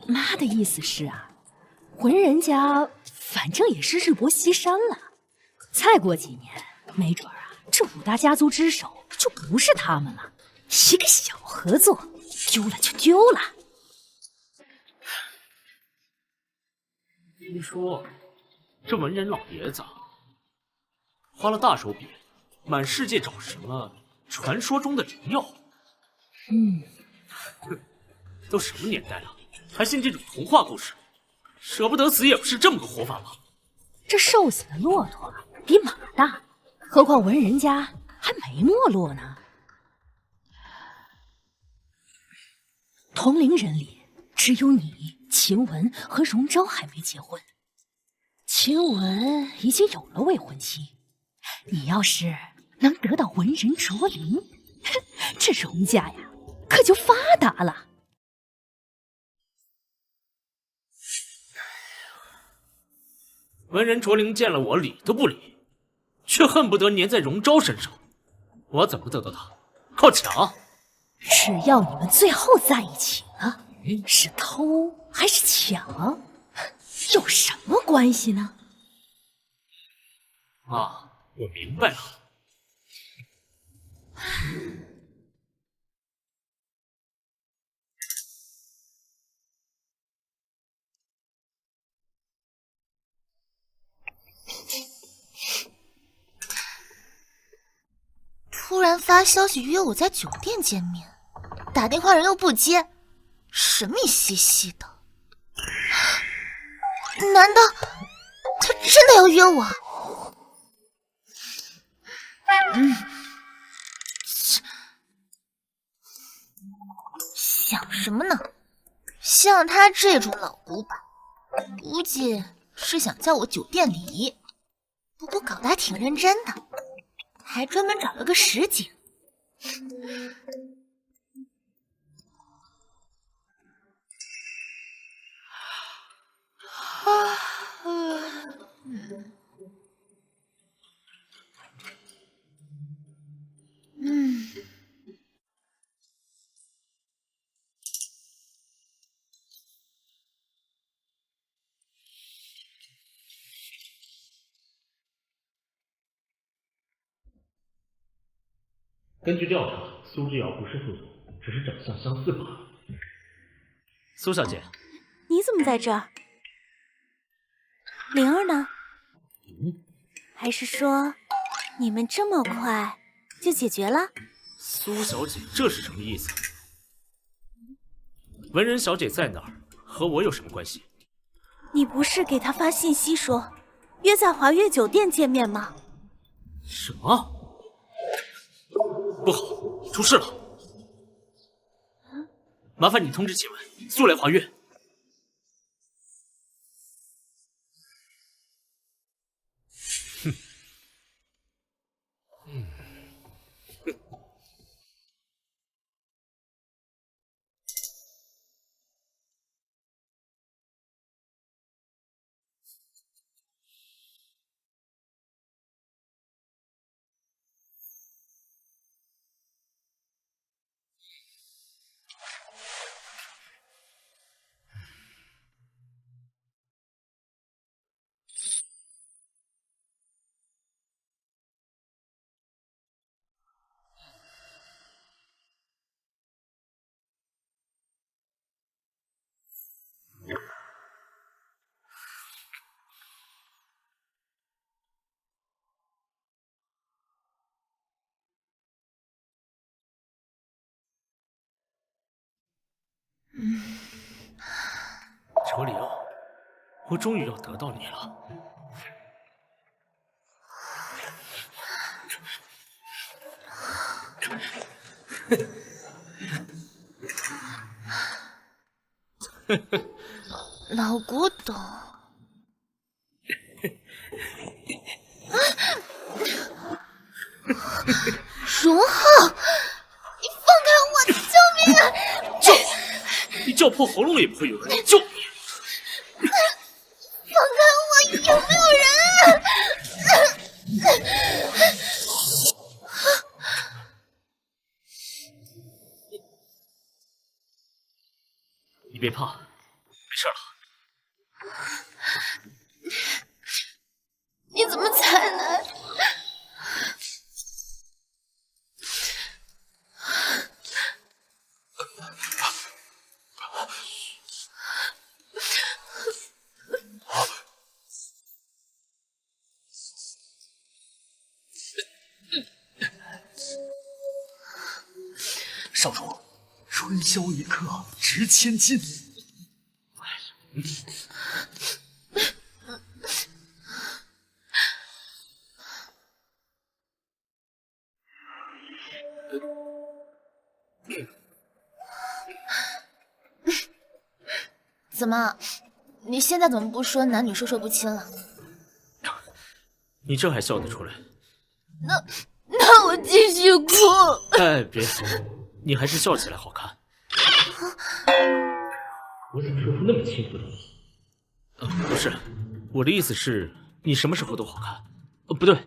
妈的意思是啊，文人家反正也是日薄西山了，再过几年，没准啊，这5大家族之首就不是他们了，一个小合作，丢了就丢了。听说这文人老爷子花了大手笔，满世界找什么传说中的灵药。都什么年代了，还信这种童话故事？舍不得死也不是这么个活法吧？这瘦死的骆驼比马大，何况文人家还没没落呢。同龄人里，只有你、晴雯和荣昭还没结婚。晴雯已经有了未婚妻，你要是能得到文人卓林，这荣家呀，可就发达了。文人卓灵见了我理都不理，却恨不得粘在荣昭身上。我怎么得到他？靠抢？只要你们最后在一起了，是偷还是抢，有什么关系呢？啊，我明白了。然发消息约我在酒店见面，打电话人又不接，神秘兮兮的。难道他真的要约我？想什么呢？像他这种老古板，估计是想叫我酒店礼仪。不过搞得还挺认真的，还专门找了个实景。根据调查，苏之遥不是宿主，只是长相相似罢了。苏小姐，你怎么在这儿？灵儿呢？还是说你们这么快就解决了？苏小姐，这是什么意思？文人小姐在哪儿？和我有什么关系？你不是给她发信息说约在华悦酒店见面吗？什么？不好，出事了！麻烦你通知秦雯，速来华悦。哲灵，我终于要得到你了。老古董。荣浩，你放开我！救命啊！你叫破喉咙也不会有人救你。放开我！有没有人啊？你别怕，没事了。你怎么才来？少主，春宵一刻值千金。怎么？你现在怎么不说男女授受不亲了？你这还笑得出来？那我继续哭。哎，别，你还是笑起来好看。我怎么说出那么轻浮的话？不是，我的意思是，你什么时候都好看。不对，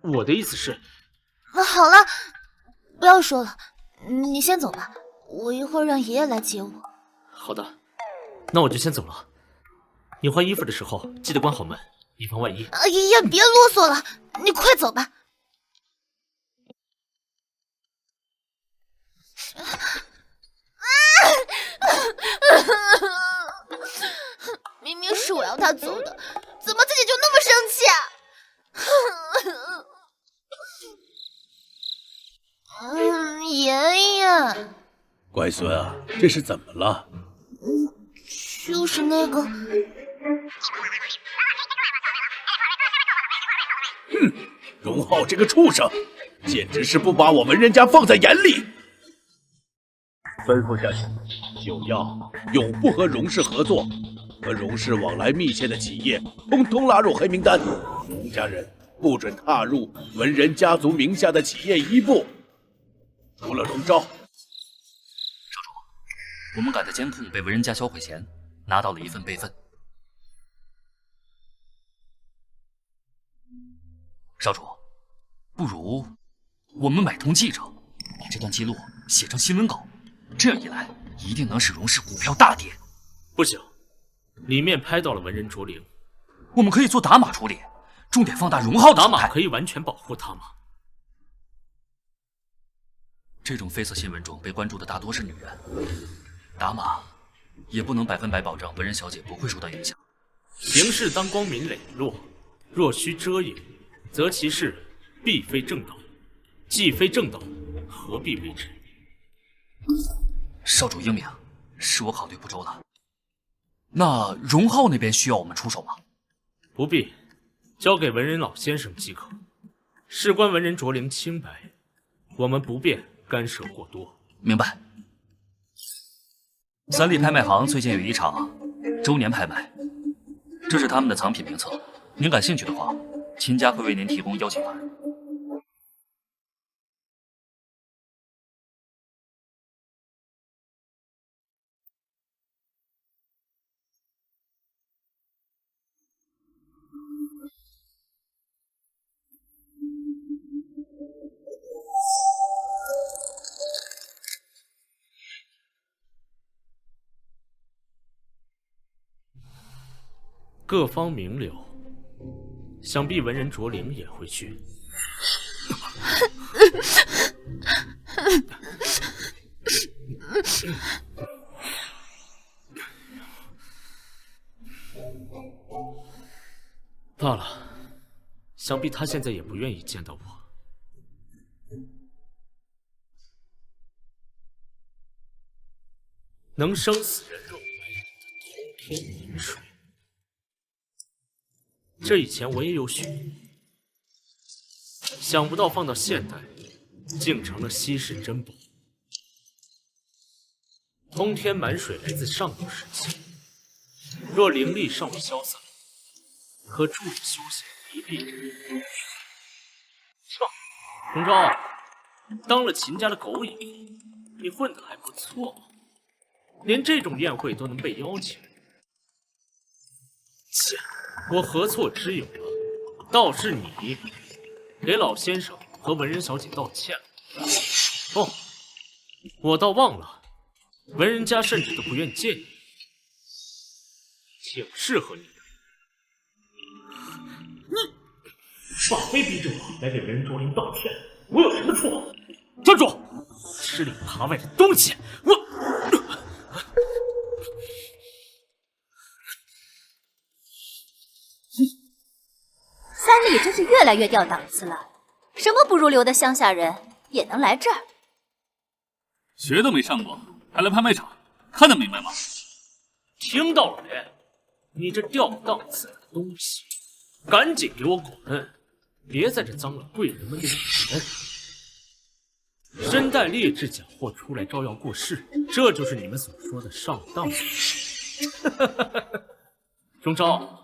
我的意思是……好了，不要说了，你先走吧，我一会儿让爷爷来接我。好的，那我就先走了。你换衣服的时候记得关好门，以防万一。爷爷，别啰嗦了，你快走吧。明明是我要他走的，怎么自己就那么生气啊？乖孙啊，这是怎么了？就是那个……哼，荣浩这个畜生，简直是不把我文人家放在眼里。吩咐下去，就要永不和荣氏合作，和荣氏往来密切的企业，通通拉入黑名单。荣家人不准踏入文人家族名下的企业一步，除了荣昭。少主，我们赶在监控被文人家销毁前，拿到了一份备份。少主，不如我们买通记者，把这段记录写成新闻稿，这样一来，一定能使荣氏股票大跌。不行，里面拍到了文人卓灵，我们可以做打码处理，重点放大荣浩的打码可以完全保护他吗？这种绯色新闻中被关注的大多是女人，打码也不能100%保证文人小姐不会受到影响。行事当光明磊落，若需遮掩，则其事必非正道。既非正道，何必为之？少主英明，是我考虑不周了。那荣浩那边需要我们出手吗？不必，交给文人老先生即可。事关文人卓灵清白，我们不便干涉过多。明白。三立拍卖行最近有一场周年拍卖，这是他们的藏品名册。您感兴趣的话，秦家会为您提供邀请函。各方名流，想必文人卓灵也会去。罢了，想必他现在也不愿意见到我。能生死人肉埋的通天饮水。这以前我也有许，想不到放到现代，竟成了稀世珍宝。通天满水来自上古时期，若灵力尚未消散，可助你修行一臂之力。荣昭，当了秦家的狗影，你混得还不错，连这种宴会都能被邀请。切！我何错之有了？倒是你给老先生和文人小姐道歉了。哦，我倒忘了，文人家甚至都不愿见你，挺适合你的。你华妃逼着我来给文人卓灵道歉，我有什么错？站住！吃里扒外的东西！我。三立真是越来越掉档次了，什么不入流的乡下人也能来这儿？学都没上过，还来拍卖场，看得明白吗？听到了没？你这掉档次的东西，赶紧给我滚！别在这脏了贵人们的脸。身带劣质假货出来招摇过市，这就是你们所说的上当吗？荣昭。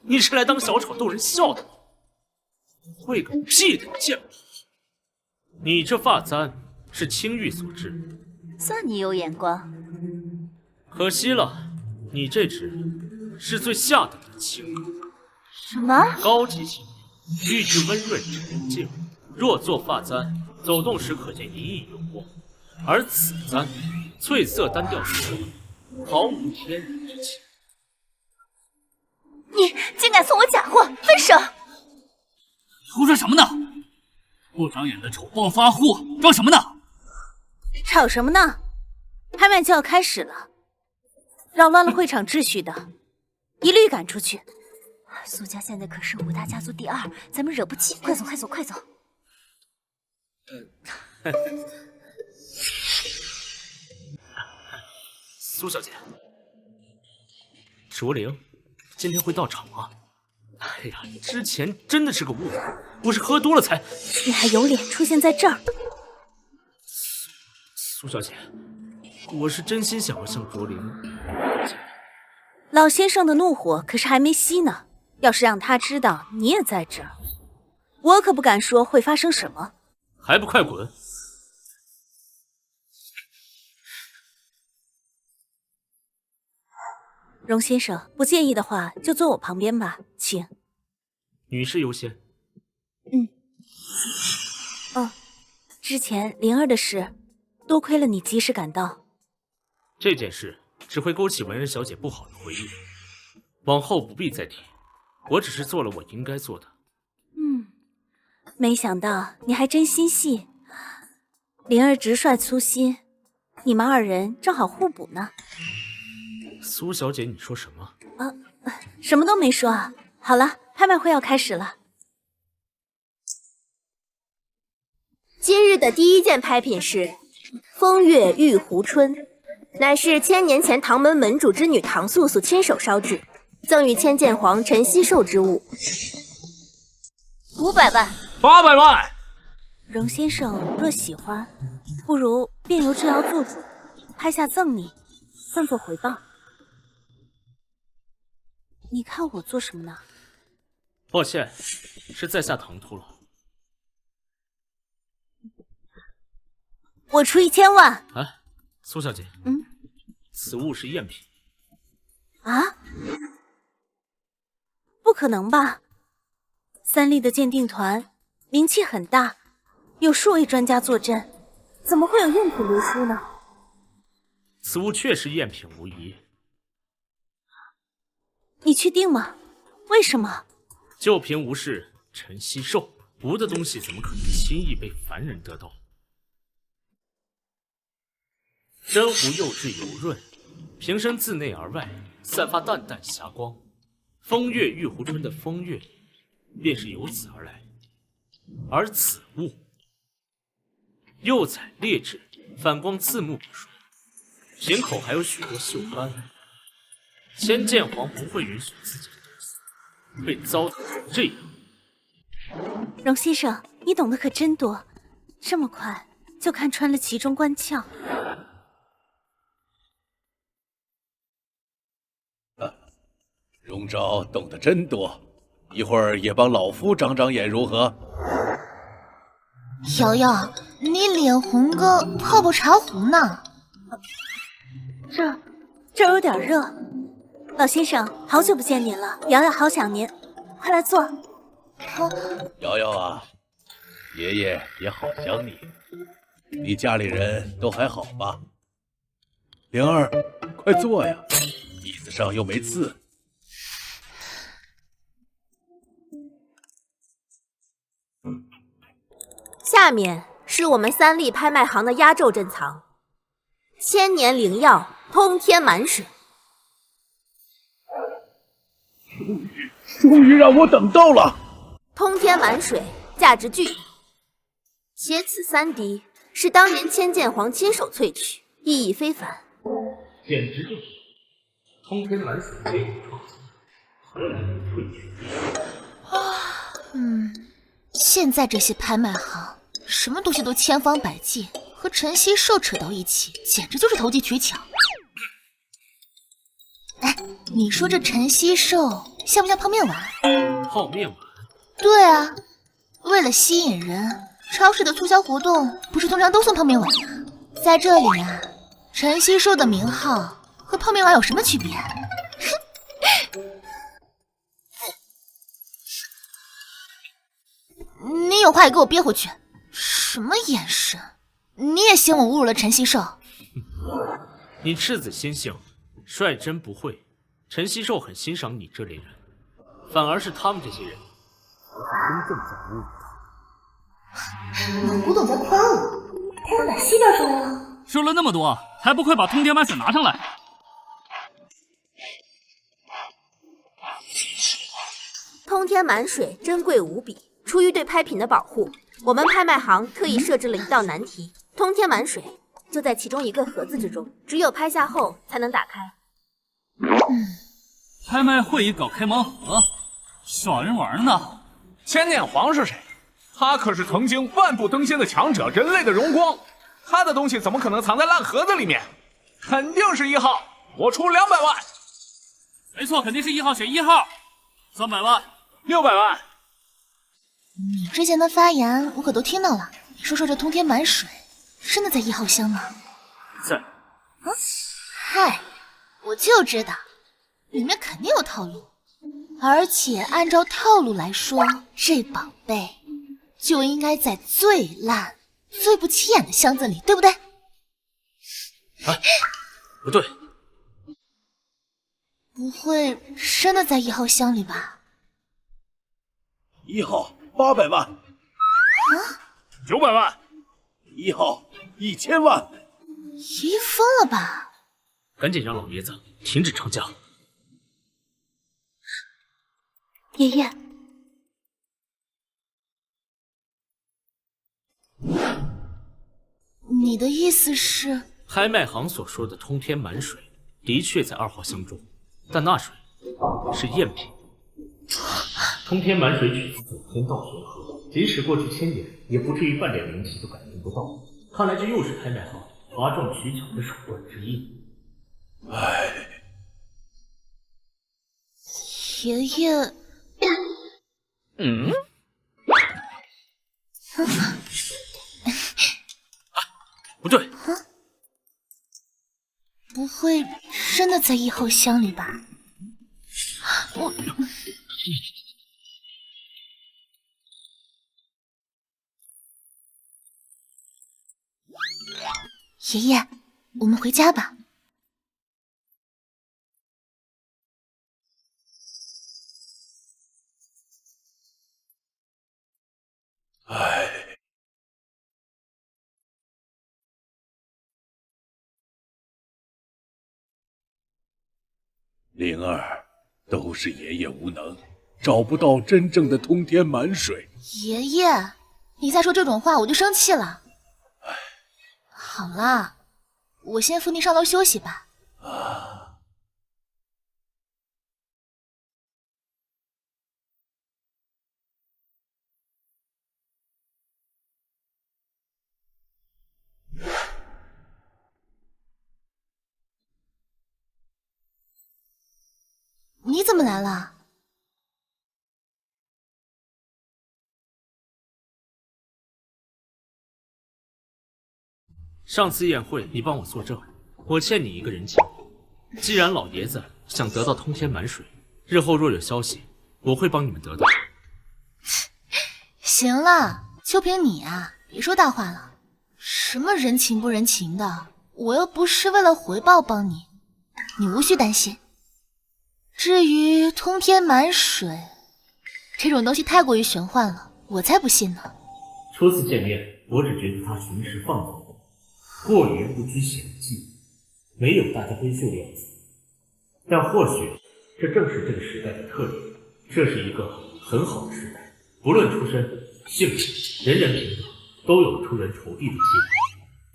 你是来当小丑逗人笑的吗？会个屁的贱婆！你这发簪是青玉所制，算你有眼光。可惜了，你这只是最下等的青玉。什么？高级青玉，玉质温润沉静，若做发簪，走动时可见隐隐有光；而此簪翠色单调适合，毫无天然之气。你竟敢送我假货，分手！胡说什么呢？不长眼的丑暴发户，装什么呢？吵什么呢？拍卖就要开始了，扰乱了会场秩序的，一律赶出去。苏家现在可是5大家族第2，咱们惹不起，快走快走快走！苏小姐，卓灵今天会到场吗？哎呀，之前真的是个误会，我是喝多了才……你还有脸出现在这儿？苏小姐，我是真心想要向卓灵。老先生的怒火可是还没熄呢，要是让他知道你也在这儿，我可不敢说会发生什么。还不快滚！荣先生，不介意的话，就坐我旁边吧，请。女士优先。之前灵儿的事，多亏了你及时赶到。这件事只会勾起文人小姐不好的回忆，往后不必再提。我只是做了我应该做的。没想到你还真心细。灵儿直率粗心，你们二人正好互补呢。苏小姐，你说什么？什么都没说啊。好了，拍卖会要开始了。今日的第一件拍品是风月玉壶春，乃是1000年前唐门门主之女唐素素亲手烧制，赠与千剑皇陈希寿之物，500万，800万。荣先生若喜欢，不如便由之遥做主，拍下赠你，算作回报。你看我做什么呢？抱歉，是在下唐突了。我出1000万。哎，苏小姐，此物是赝品。啊？不可能吧？三立的鉴定团名气很大，有数位专家坐镇，怎么会有赝品流出呢？此物确实赝品无疑。你确定吗？为什么？就凭吴氏陈希寿，吴的东西怎么可能轻易被凡人得到？真壶釉质油润，瓶身自内而外散发淡淡霞光。风月玉壶春的风月，便是由此而来。而此物，釉彩劣质，反光刺目不说，瓶口还有许多锈斑。千剑皇不会允许自己的东西被糟蹋成这样。荣先生，你懂得可真多，这么快就看穿了其中关窍。荣昭懂得真多，一会儿也帮老夫长长眼如何？瑶瑶，你脸红个泡泡茶壶呢？这有点热。老先生，好久不见您了，瑶瑶好想您，快来坐。瑶瑶啊，爷爷也好想你。你家里人都还好吧？灵儿，快坐呀，椅子上又没刺。下面是我们三立拍卖行的压轴珍藏，1000年灵药通天满水。终于让我等到了！通天满水价值巨大，且此3滴是当年千剑皇亲手萃取，意义非凡。简直就是通天满水这种创新，何来无萃取？现在这些拍卖行，什么东西都千方百计，和陈希寿扯到一起，简直就是投机取巧。哎，你说这陈希寿像不像泡面碗？泡面碗？对啊，为了吸引人，超市的促销活动不是通常都送泡面碗吗？在这里啊，陈希寿的名号和泡面碗有什么区别？你有话也给我憋回去！什么眼神？你也嫌我侮辱了陈希寿？你赤子心性，率真不会。陈希寿很欣赏你这类人，反而是他们这些人真正在侮辱他。古董在夸我，他要把戏调出来了。说了那么多，还不快把通天满水拿上来！通天满水珍贵无比。出于对拍品的保护，我们拍卖行特意设置了一道难题：通天满水就在其中一个盒子之中，只有拍下后才能打开。拍卖会也搞开盲盒，耍人玩呢？千年皇是谁？他可是曾经万步登仙的强者，人类的荣光。他的东西怎么可能藏在烂盒子里面？肯定是1号，我出200万。没错，肯定是1号选1号，300万，600万。你之前的发言我可都听到了，你说这通天满水真的在1号箱吗？在。嗨，我就知道，里面肯定有套路，而且按照套路来说，这宝贝就应该在最烂、最不起眼的箱子里，对不对？哎，不对，不会真的在1号箱里吧？1号800万，啊，900万，1号1000万，爷爷疯了吧？赶紧让老爷子停止唱价。爷爷，你的意思是？拍卖行所说的通天满水的确在2号箱中，但那水是赝品。通天满水取自走天道玄河，即使过去1000年，也不至于半点灵气都感应不到。看来这又是拍卖行哗众取巧的手段之一。唉，爷爷，不对，不会真的在1号箱里吧？爷爷，我们回家吧。唉，灵儿，都是爷爷无能，找不到真正的通天满水。爷爷，你再说这种话我就生气了。好了，我先扶您上楼休息吧。你怎么来了？上次宴会你帮我作证，我欠你一个人情。既然老爷子想得到通天满水，日后若有消息，我会帮你们得到。行了，就凭你啊，别说大话了。什么人情不人情的，我又不是为了回报帮你，你无需担心。至于通天满水这种东西太过于玄幻了，我才不信呢。初次见面，我只觉得他行事放纵，过于不拘小节，没有大家闺秀的样子。但或许这正是这个时代的特点，这是一个很好的时代，不论出身、性质，人人平等，都有出人头地的机会。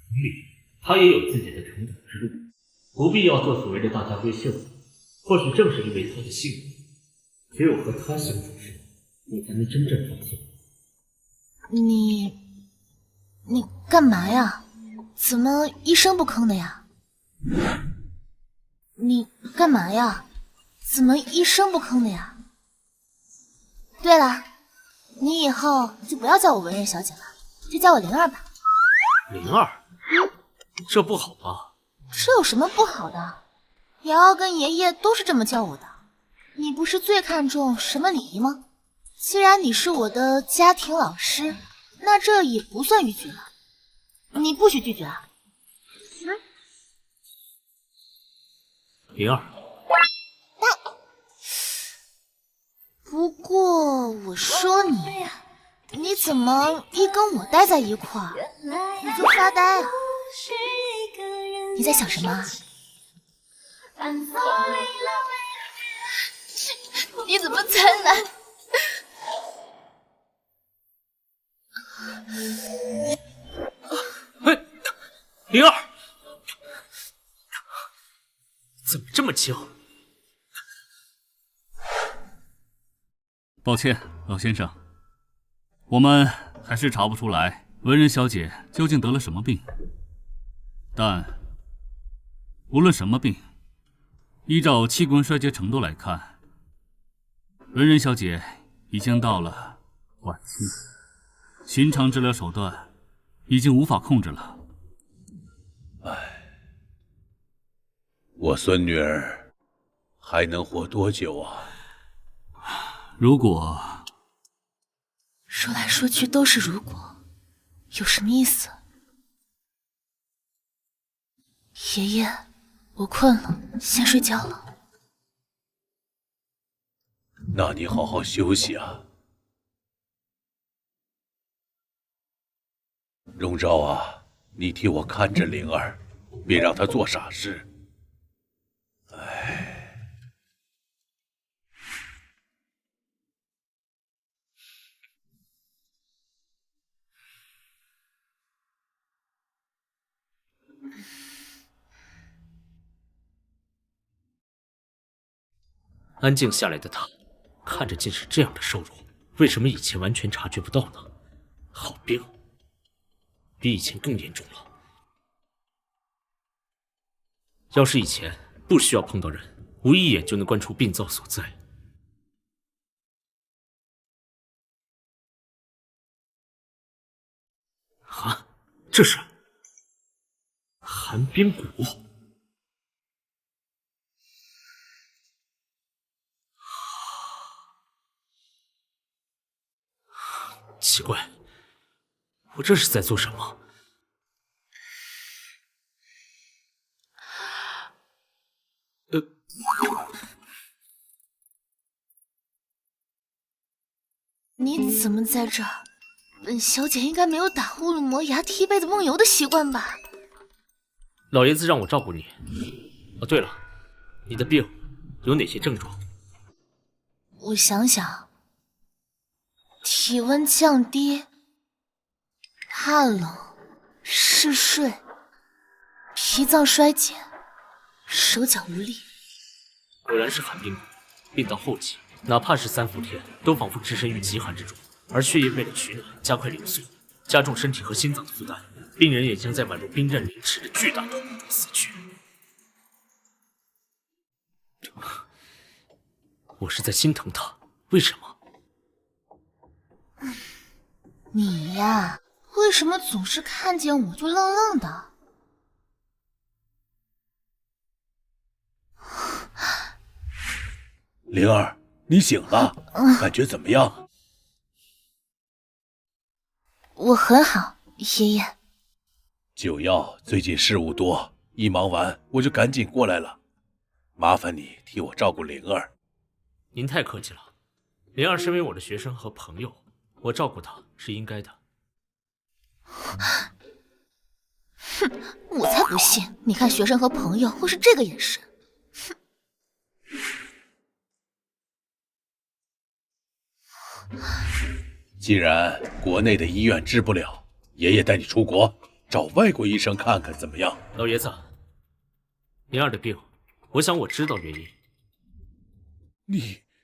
同理，他也有自己的成长之路，不必要做所谓的大家闺秀。或许正是因为他的性格，只有和他相处时，我才能真正发现。你干嘛呀？怎么一声不吭的呀？你干嘛呀？怎么一声不吭的呀？对了，你以后就不要叫我文人小姐了，就叫我灵儿吧。灵儿，这不好吧？这有什么不好的？瑶瑶跟爷爷都是这么叫我的。你不是最看重什么礼仪吗？既然你是我的家庭老师，那这也不算逾矩了。你不许拒绝啊！灵儿，不过我说你怎么一跟我待在一块儿，你就发呆啊？你在想什么啊？你怎么才来？灵儿。怎么这么轻？抱歉，老先生，我们还是查不出来文人小姐究竟得了什么病。但无论什么病，依照器官衰竭程度来看，文人小姐已经到了晚期，寻常治疗手段已经无法控制了。我孙女儿还能活多久啊？如果……说来说去都是如果，有什么意思？爷爷，我困了，先睡觉了。那你好好休息啊。荣昭啊，你替我看着灵儿，别让她做傻事。安静下来的他，看着竟是这样的瘦容，为什么以前完全察觉不到呢？好病，比以前更严重了。要是以前不需要碰到人，无一眼就能观出病灶所在。啊，这是寒冰谷。奇怪，我这是在做什么？你怎么在这儿？本小姐应该没有打呼噜、磨牙、踢被子、梦游的习惯吧？老爷子让我照顾你。哦，对了，你的病有哪些症状？我想想，体温降低，怕冷，嗜睡，脾脏衰竭，手脚无力。果然是寒冰谷，病到后期，哪怕是3伏天，都仿佛置身于极寒之中，而血液为了取暖，加快流速，加重身体和心脏的负担，病人也将在宛如冰刃凌迟的巨大痛苦死去。我是在心疼他，为什么？你呀，为什么总是看见我就愣愣的？灵儿，你醒了，感觉怎么样？我很好，爷爷。九曜最近事务多，一忙完我就赶紧过来了，麻烦你替我照顾灵儿。您太客气了，灵儿身为我的学生和朋友，我照顾她是应该的。哼，我才不信！你看学生和朋友会是这个眼神。哼。既然国内的医院治不了，爷爷带你出国，找外国医生看看怎么样？老爷子，灵儿的病，我想我知道原因。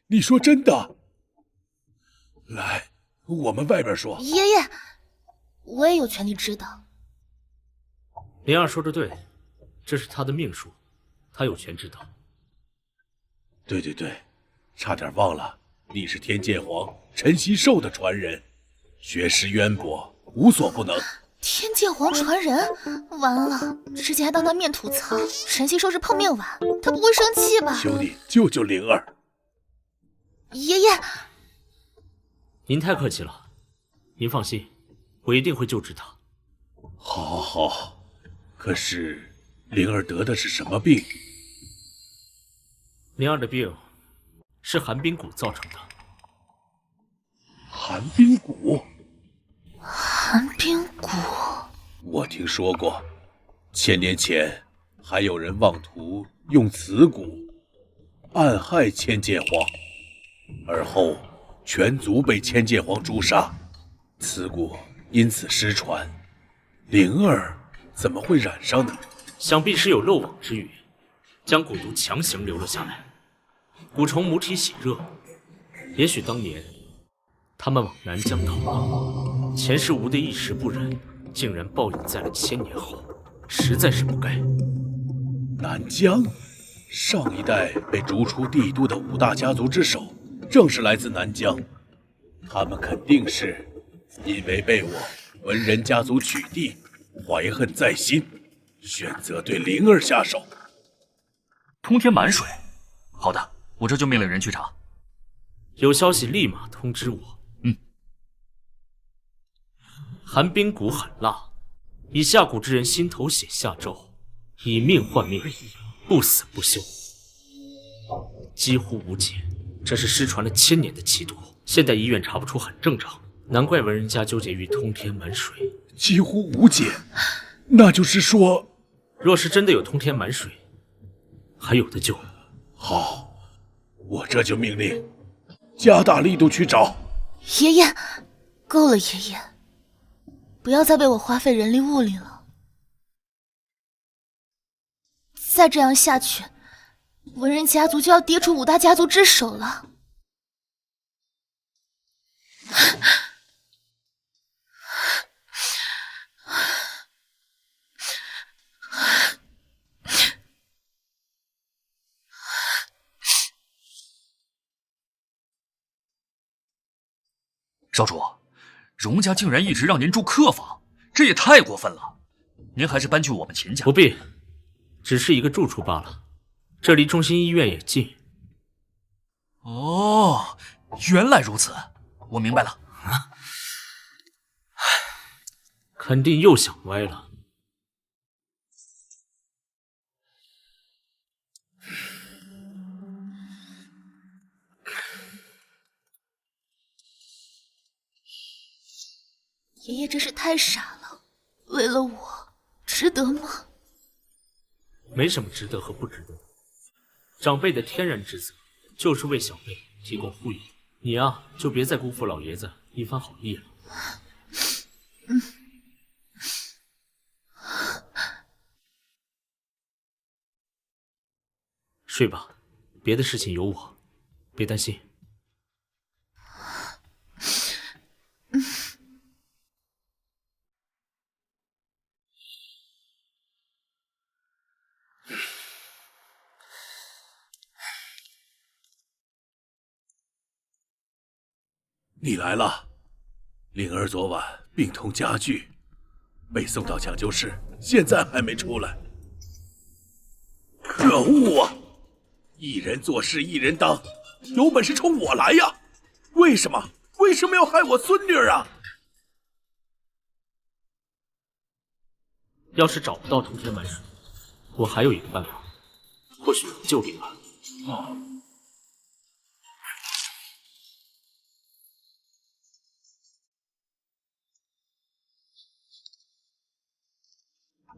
你说真的？来，我们外边说。爷爷，我也有权利知道。灵儿说的对，这是她的命数，她有权知道。对，差点忘了，你是天剑皇陈希寿的传人，学识渊博，无所不能。天剑皇传人？完了，之前还当他面吐槽，陈希寿是碰面碗，他不会生气吧？求你救救灵儿。爷爷，您太客气了，您放心，我一定会救治她。好。可是灵儿得的是什么病？灵儿的病是寒冰谷造成的。寒冰谷？寒冰谷？我听说过，1000年前还有人妄图用此谷暗害千剑皇，而后全族被千剑皇诛杀，此谷因此失传。灵儿怎么会染上呢？想必是有漏网之鱼。将蛊毒强行留了下来。蛊虫母体喜热，也许当年他们往南疆逃亡，前世无的一时不忍，竟然报应在了1000年后，实在是不该。南疆，上一代被逐出帝都的5大家族之首，正是来自南疆。他们肯定是因为被我文人家族取缔，怀恨在心，选择对灵儿下手。通天满水，好的，我这就命令人去查。有消息立马通知我。寒冰蛊很辣，以下蛊之人心头写下咒，以命换命，不死不休，几乎无解。这是失传了1000年的奇毒，现代医院查不出，很正常。难怪文人家纠结于通天满水，几乎无解。那就是说，若是真的有通天满水，还有的救。好，我这就命令，加大力度去找。爷爷，够了，爷爷，不要再为我花费人力物力了。再这样下去，文人家族就要跌出5大家族之首了。少主，荣家竟然一直让您住客房，这也太过分了。您还是搬去我们秦家。不必，只是一个住处罢了。这离中心医院也近。哦，原来如此，我明白了。肯定又想歪了。爷爷真是太傻了，为了我，值得吗？没什么值得和不值得，长辈的天然职责就是为小辈提供护佑。你啊，就别再辜负老爷子一番好意了。睡吧，别的事情有我，别担心。你来了，灵儿昨晚病痛加剧，被送到抢救室，现在还没出来。可恶啊！一人做事一人当，有本事冲我来呀！为什么要害我孙女啊？要是找不到通天满水，我还有一个办法，或许能救灵儿。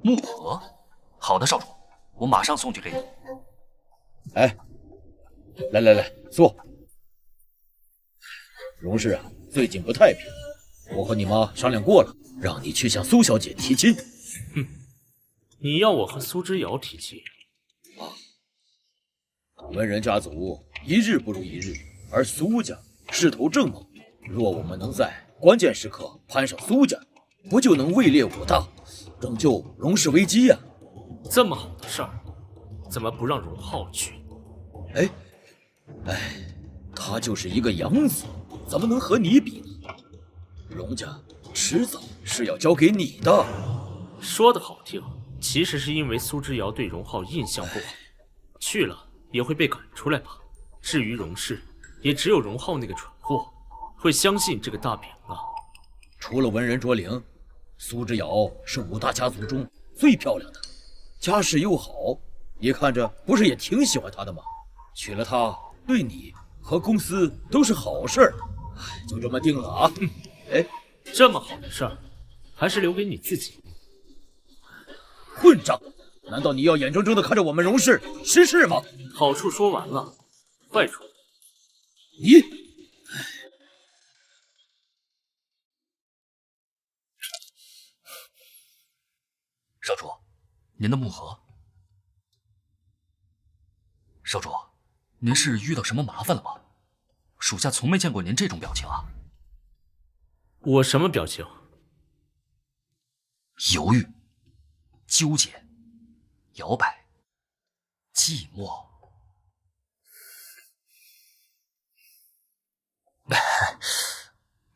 木盒，好的，少主，我马上送去给你。哎，来，坐。荣氏啊，最近不太平，我和你妈商量过了，让你去向苏小姐提亲。你要我和苏之遥提亲？文人家族一日不如一日，而苏家势头正猛。若我们能在关键时刻攀上苏家，不就能位列5大，拯救荣氏危机呀？这么好的事儿，怎么不让荣浩去？哎，他就是一个养子，怎么能和你比呢？荣家迟早是要交给你的。说的好听，其实是因为苏之遥对荣浩印象不好，去了也会被赶出来吧。至于荣氏，也只有荣浩那个蠢货会相信这个大饼啊。除了文人卓灵，苏之遥是5大家族中最漂亮的，家世又好，你看着不是也挺喜欢她的吗？娶了她，对你和公司都是好事儿。就这么定了啊！这么好的事儿，还是留给你自己。混账！难道你要眼睁睁地看着我们荣氏失势吗？好处说完了，坏处你……少主，您的木盒。少主，您是遇到什么麻烦了吗？属下从没见过您这种表情啊。我什么表情？犹豫、纠结、摇摆、寂寞。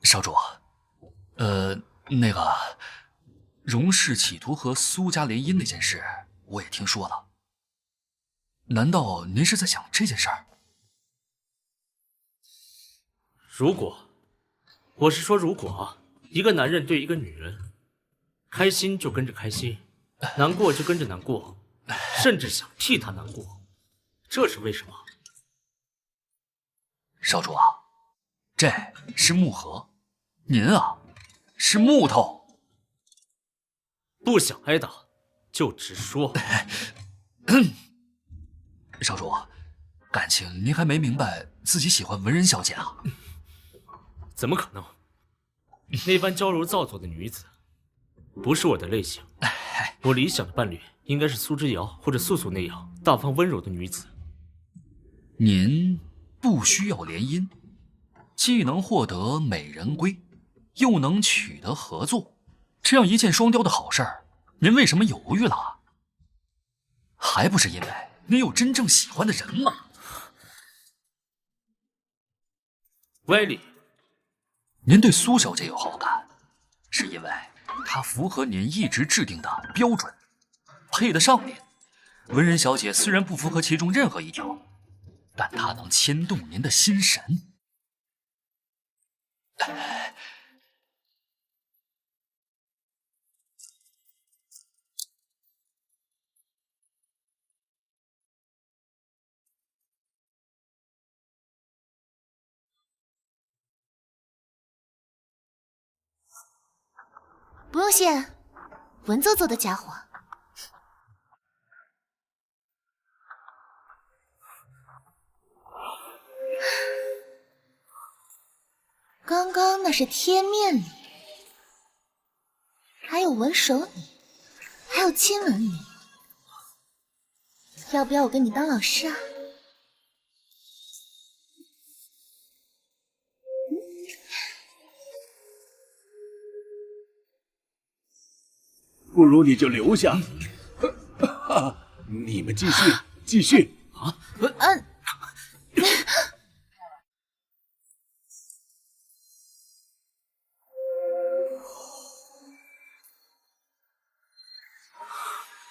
少主，那个荣氏企图和苏家联姻那件事，我也听说了。难道您是在想这件事儿？如果，我是说如果一个男人对一个女人，开心就跟着开心，难过就跟着难过，甚至想替她难过，这是为什么？少主啊，这是木盒，您啊是木头。不想挨打就直说。少主，感情您还没明白自己喜欢文人小姐啊？怎么可能？那般娇柔造作的女子，不是我的类型。我理想的伴侣应该是苏之遥或者素素那样大方温柔的女子。您不需要联姻，既能获得美人归，又能取得合作，这样一箭双雕的好事儿，您为什么犹豫了？还不是因为您有真正喜欢的人吗？歪理。您对苏小姐有好感，是因为她符合您一直制定的标准，配得上您。文人小姐虽然不符合其中任何一条，但她能牵动您的心神。不用谢，文绉绉的家伙。刚刚那是贴面礼，还有吻手礼，还有亲吻礼。要不要我跟你当老师啊？不如你就留下。你们继续，继续啊！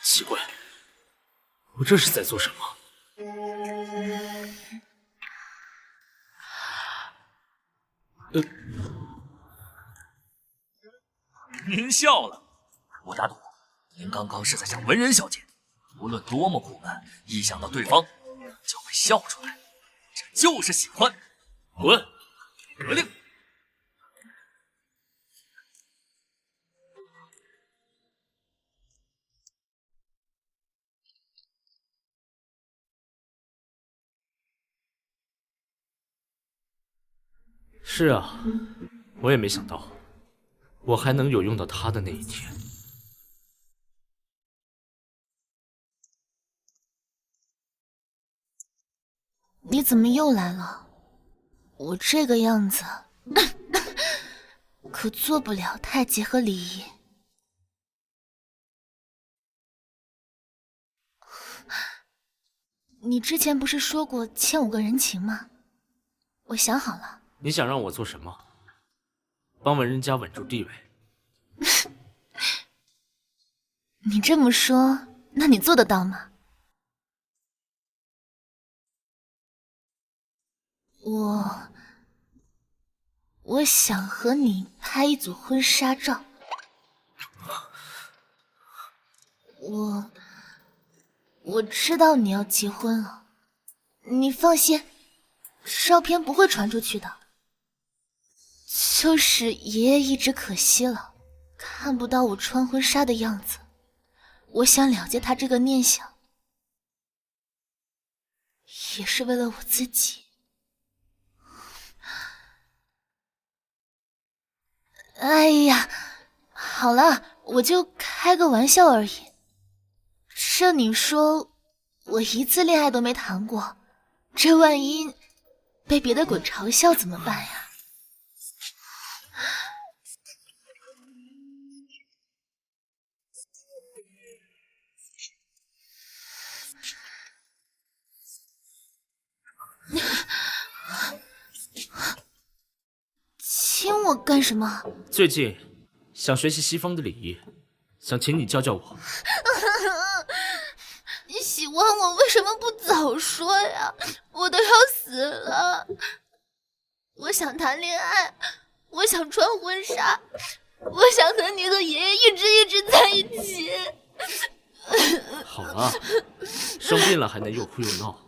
奇怪，我这是在做什么？您笑了，我打赌，您刚刚是在想文人小姐，无论多么苦闷，一想到对方就会笑出来，这就是喜欢。滚！得令。是啊，我也没想到，我还能有用到他的那一天。你怎么又来了？我这个样子，可做不了太极和礼仪。你之前不是说过欠我个人情吗？我想好了。你想让我做什么？帮文人家稳住地位？你这么说，那你做得到吗？我想和你拍一组婚纱照。我知道你要结婚了，你放心，照片不会传出去的。就是爷爷一直可惜了，看不到我穿婚纱的样子，我想了结他这个念想，也是为了我自己。哎呀，好了，我就开个玩笑而已。这你说，我一次恋爱都没谈过，这万一被别的鬼嘲笑怎么办呀？亲我干什么？最近想学习西方的礼仪，想请你教教我。你喜欢我为什么不早说呀？我都要死了。我想谈恋爱，我想穿婚纱，我想和你和爷爷一直在一起。好了，生病了还能又哭又闹，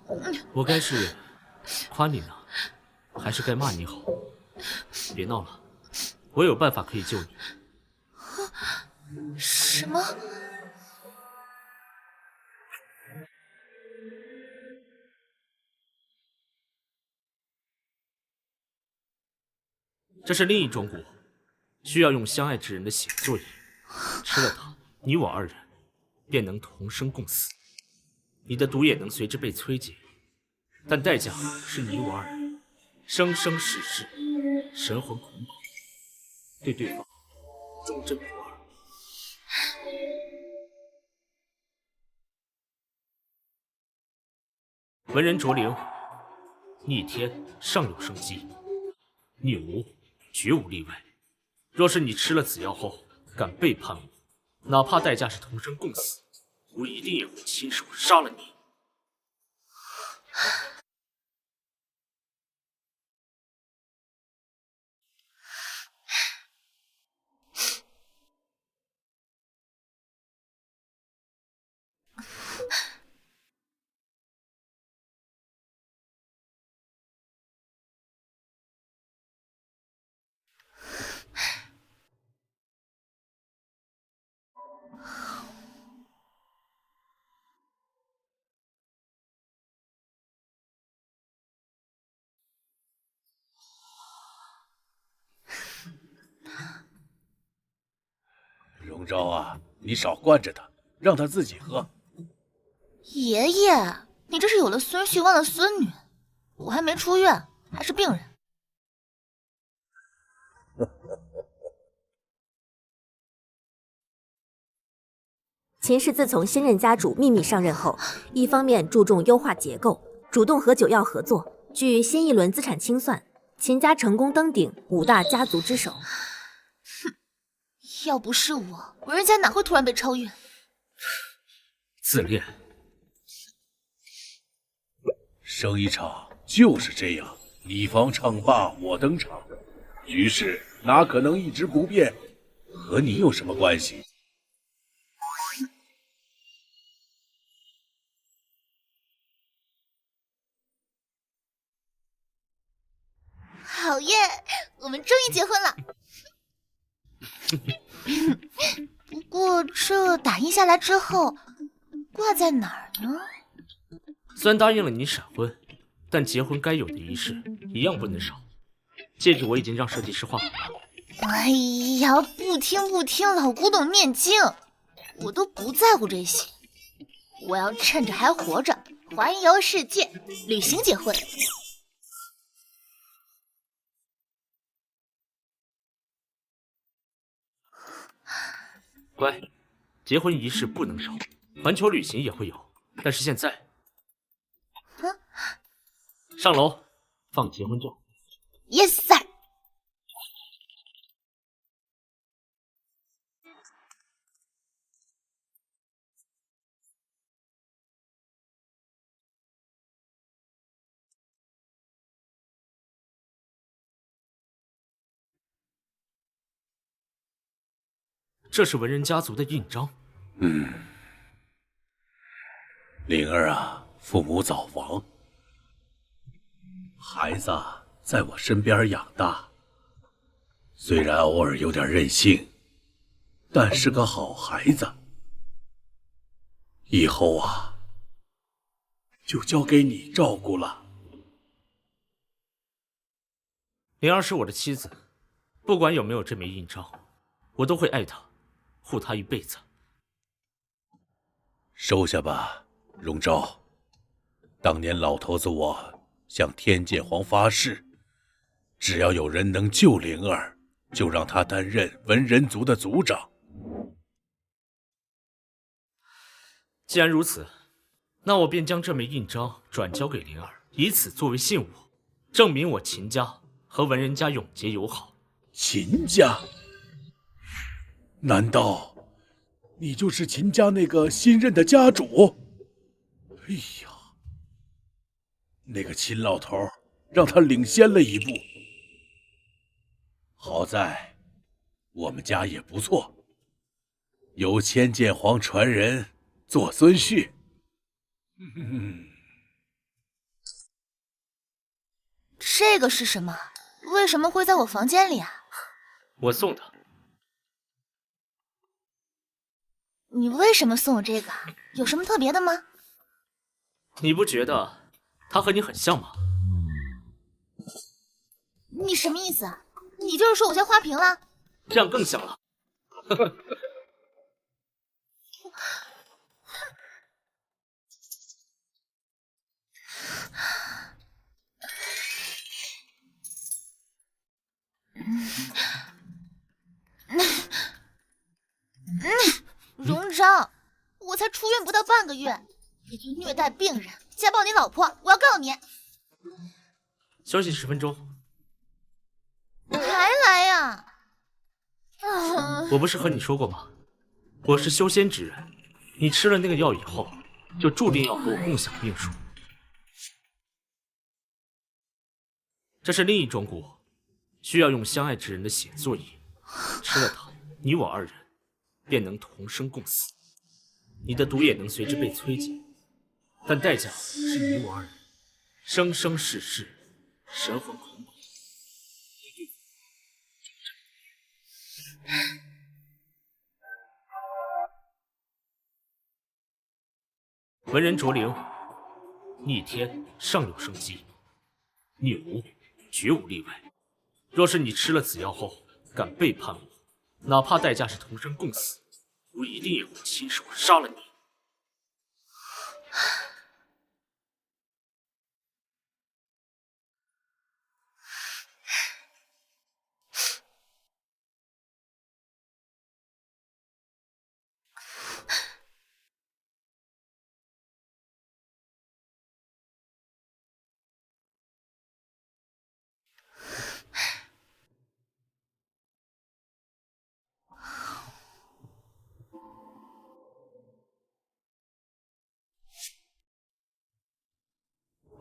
我该是夸你呢，还是该骂你好？别闹了，我有办法可以救你。什么？这是另一种蛊，需要用相爱之人的血做引，吃了它，你我二人便能同生共死。你的毒也能随之被摧解，但代价是你我二人生生世世神魂捆绑，对对方忠贞不二。文人卓灵，逆天尚有生机，逆无绝无例外。若是你吃了此药后敢背叛我，哪怕代价是同生共死，我一定也会亲手杀了你。荣昭啊，你少惯着他，让他自己喝。爷爷，你这是有了孙婿忘了孙女，我还没出院，还是病人。秦氏自从新任家主秘密上任后，一方面注重优化结构，主动和九曜合作。据新一轮资产清算，秦家成功登顶5大家族之首。哼，要不是我，文人家哪会突然被超越？自恋。生意场就是这样，你方唱罢我登场，局势哪可能一直不变？和你有什么关系？好耶，我们终于结婚了。不过这打印下来之后，挂在哪儿呢？虽然答应了你闪婚，但结婚该有的仪式一样不能少。戒指我已经让设计师画好了。哎呀，不听，老古董念经，我都不在乎这些。我要趁着还活着，环游世界，旅行结婚。乖，结婚仪式不能少，环球旅行也会有，但是现在，上楼放结婚照。Yes sir。这是文人家族的印章。灵儿啊，父母早亡，孩子在我身边养大，虽然偶尔有点任性，但是个好孩子。以后啊，就交给你照顾了。灵儿是我的妻子，不管有没有这枚印章，我都会爱她，护她一辈子。收下吧，荣昭。当年老头子我向天剑皇发誓，只要有人能救灵儿，就让他担任文人族的族长。既然如此，那我便将这枚印章转交给灵儿，以此作为信物，证明我秦家和文人家永结友好。秦家？难道你就是秦家那个新任的家主？哎呀，那个秦老头让他领先了一步。好在我们家也不错，有千剑皇传人做孙婿。这个是什么？为什么会在我房间里啊？我送的。你为什么送我这个？有什么特别的吗？你不觉得他和你很像吗？你什么意思？你就是说我像花瓶了？这样更像了。荣章，我才出院不到半个月，你就虐待病人，家暴你老婆，我要告你！休息10分钟。还来呀？我不是和你说过吗？我是修仙之人，你吃了那个药以后，就注定要和我共享命数。这是另一种蛊，需要用相爱之人的血做引，吃了它，你我二人便能同生共死。你的毒也能随之被摧尽，但代价是你我二人生生世世神魂捆绑。文人卓灵，逆天尚有生机，逆无绝无例外。若是你吃了此药后敢背叛我，哪怕代价是同生共死，我一定也会亲手杀了你。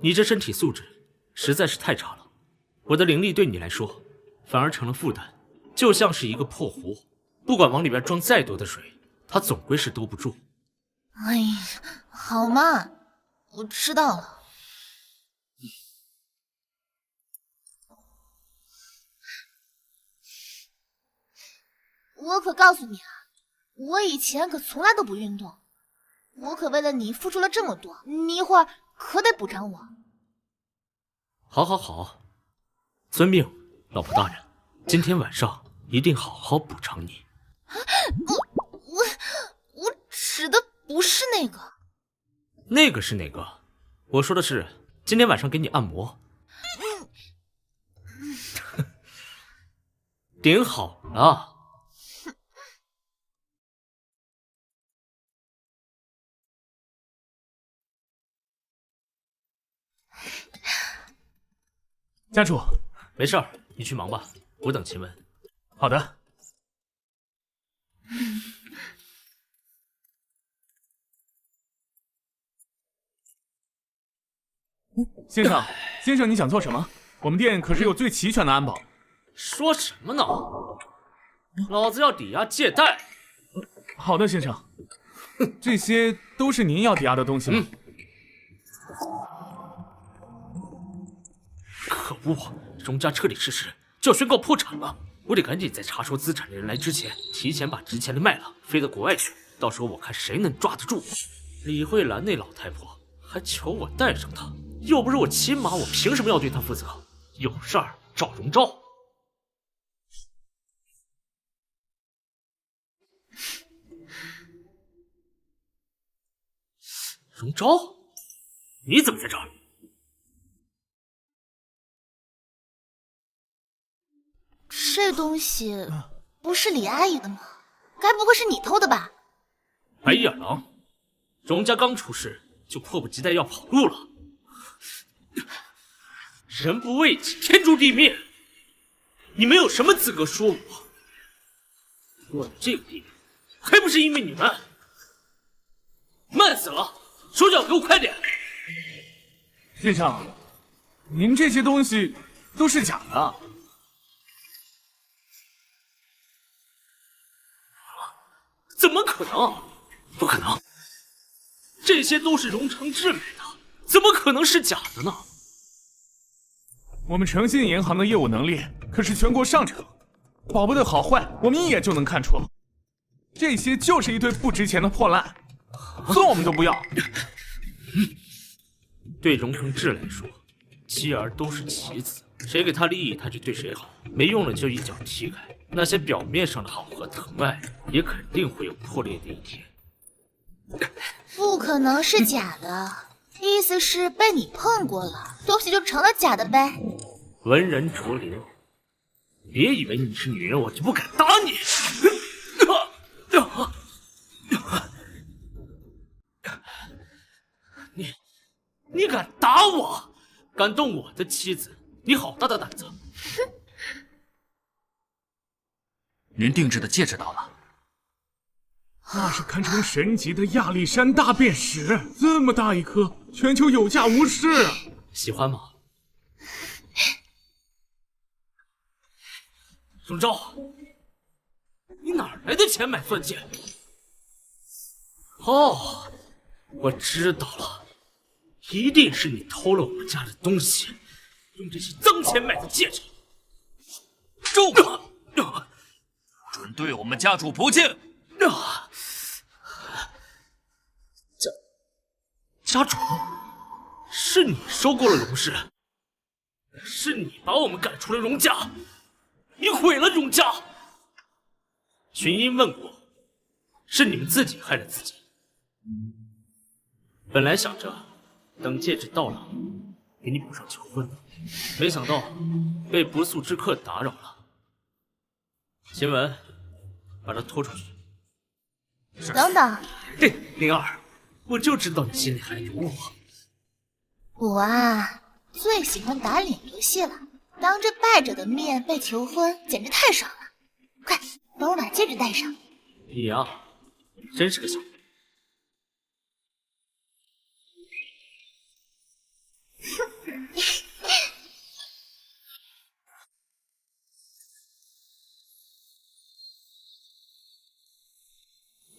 你这身体素质实在是太差了，我的灵力对你来说反而成了负担，就像是一个破壶，不管往里边装再多的水，它总归是兜不住。哎呀，好嘛，我知道了。我可告诉你啊，我以前可从来都不运动，我可为了你付出了这么多，你一会儿可得补偿我。好，好，好，遵命，老婆大人，今天晚上一定好好补偿你。我指的不是那个。那个是哪个？我说的是今天晚上给你按摩。顶好了。家主，没事儿，你去忙吧，我等秦雯。好的。先生，先生，你想做什么？我们店可是有最齐全的安保。说什么呢？老子要抵押借贷。好的，先生。这些都是您要抵押的东西吗？可恶，荣家彻底失势，就要宣告破产了。我得赶紧在查收资产的人来之前，提前把值钱的卖了，飞到国外去。到时候我看谁能抓得住我。李慧兰那老太婆还求我带上她，又不是我亲妈，我凭什么要对她负责？有事儿找荣昭。荣昭，你怎么在这儿？这东西不是李阿姨的吗？该不会是你偷的吧？白眼狼，荣家刚出事就迫不及待要跑路了。人不为己，天诛地灭。你们有什么资格说我？落到这个地步，还不是因为你们？慢死了！手脚给我快点！先生，您这些东西都是假的。怎么可能？不可能！这些都是荣成志买的，怎么可能是假的呢？我们诚信银行的业务能力可是全国上乘，宝贝的好坏我们一眼就能看出。这些就是一堆不值钱的破烂，送我们都不要。对荣成志来说，妻儿都是棋子，谁给他利益他就对谁好，没用了就一脚踢开。那些表面上的好和疼爱，也肯定会有破裂的一天。不可能是假的，意思是被你碰过了，东西就成了假的呗。文人卓林，别以为你是女人我就不敢打你。你敢打我，敢动我的妻子，你好大的胆子！您定制的戒指到了，那是堪称神级的亚历山大便石，这么大一颗，全球有价无市啊！喜欢吗？荣昭，你哪来的钱买钻戒？哦，我知道了，一定是你偷了我们家的东西，用这些脏钱买的戒指。住口！准对我们家主不敬！家主，是你收购了荣氏，是你把我们赶出了荣家，你毁了荣家。群英问过，是你们自己害了自己。本来想着等戒指到了，给你补上求婚的，没想到被不速之客打扰了。秦雯，把他拖出去。等等，嘿，灵儿，我就知道你心里还有我。我啊，最喜欢打脸游戏了，当着败者的面被求婚，简直太爽了！快，帮我把戒指戴上。你呀，真是个小。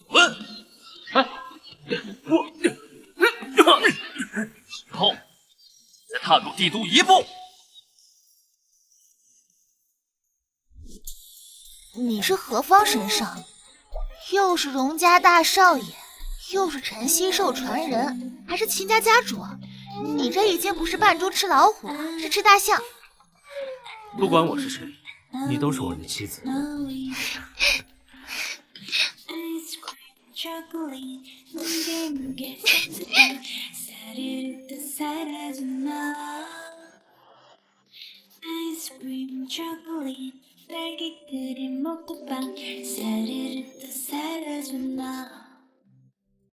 滚！我以后再踏入帝都一步，你是何方神圣？又是荣家大少爷，又是晨曦兽传人，还是秦家家主？你这已经不是扮猪吃老虎了，是吃大象。不管我是谁，你都是我的妻子。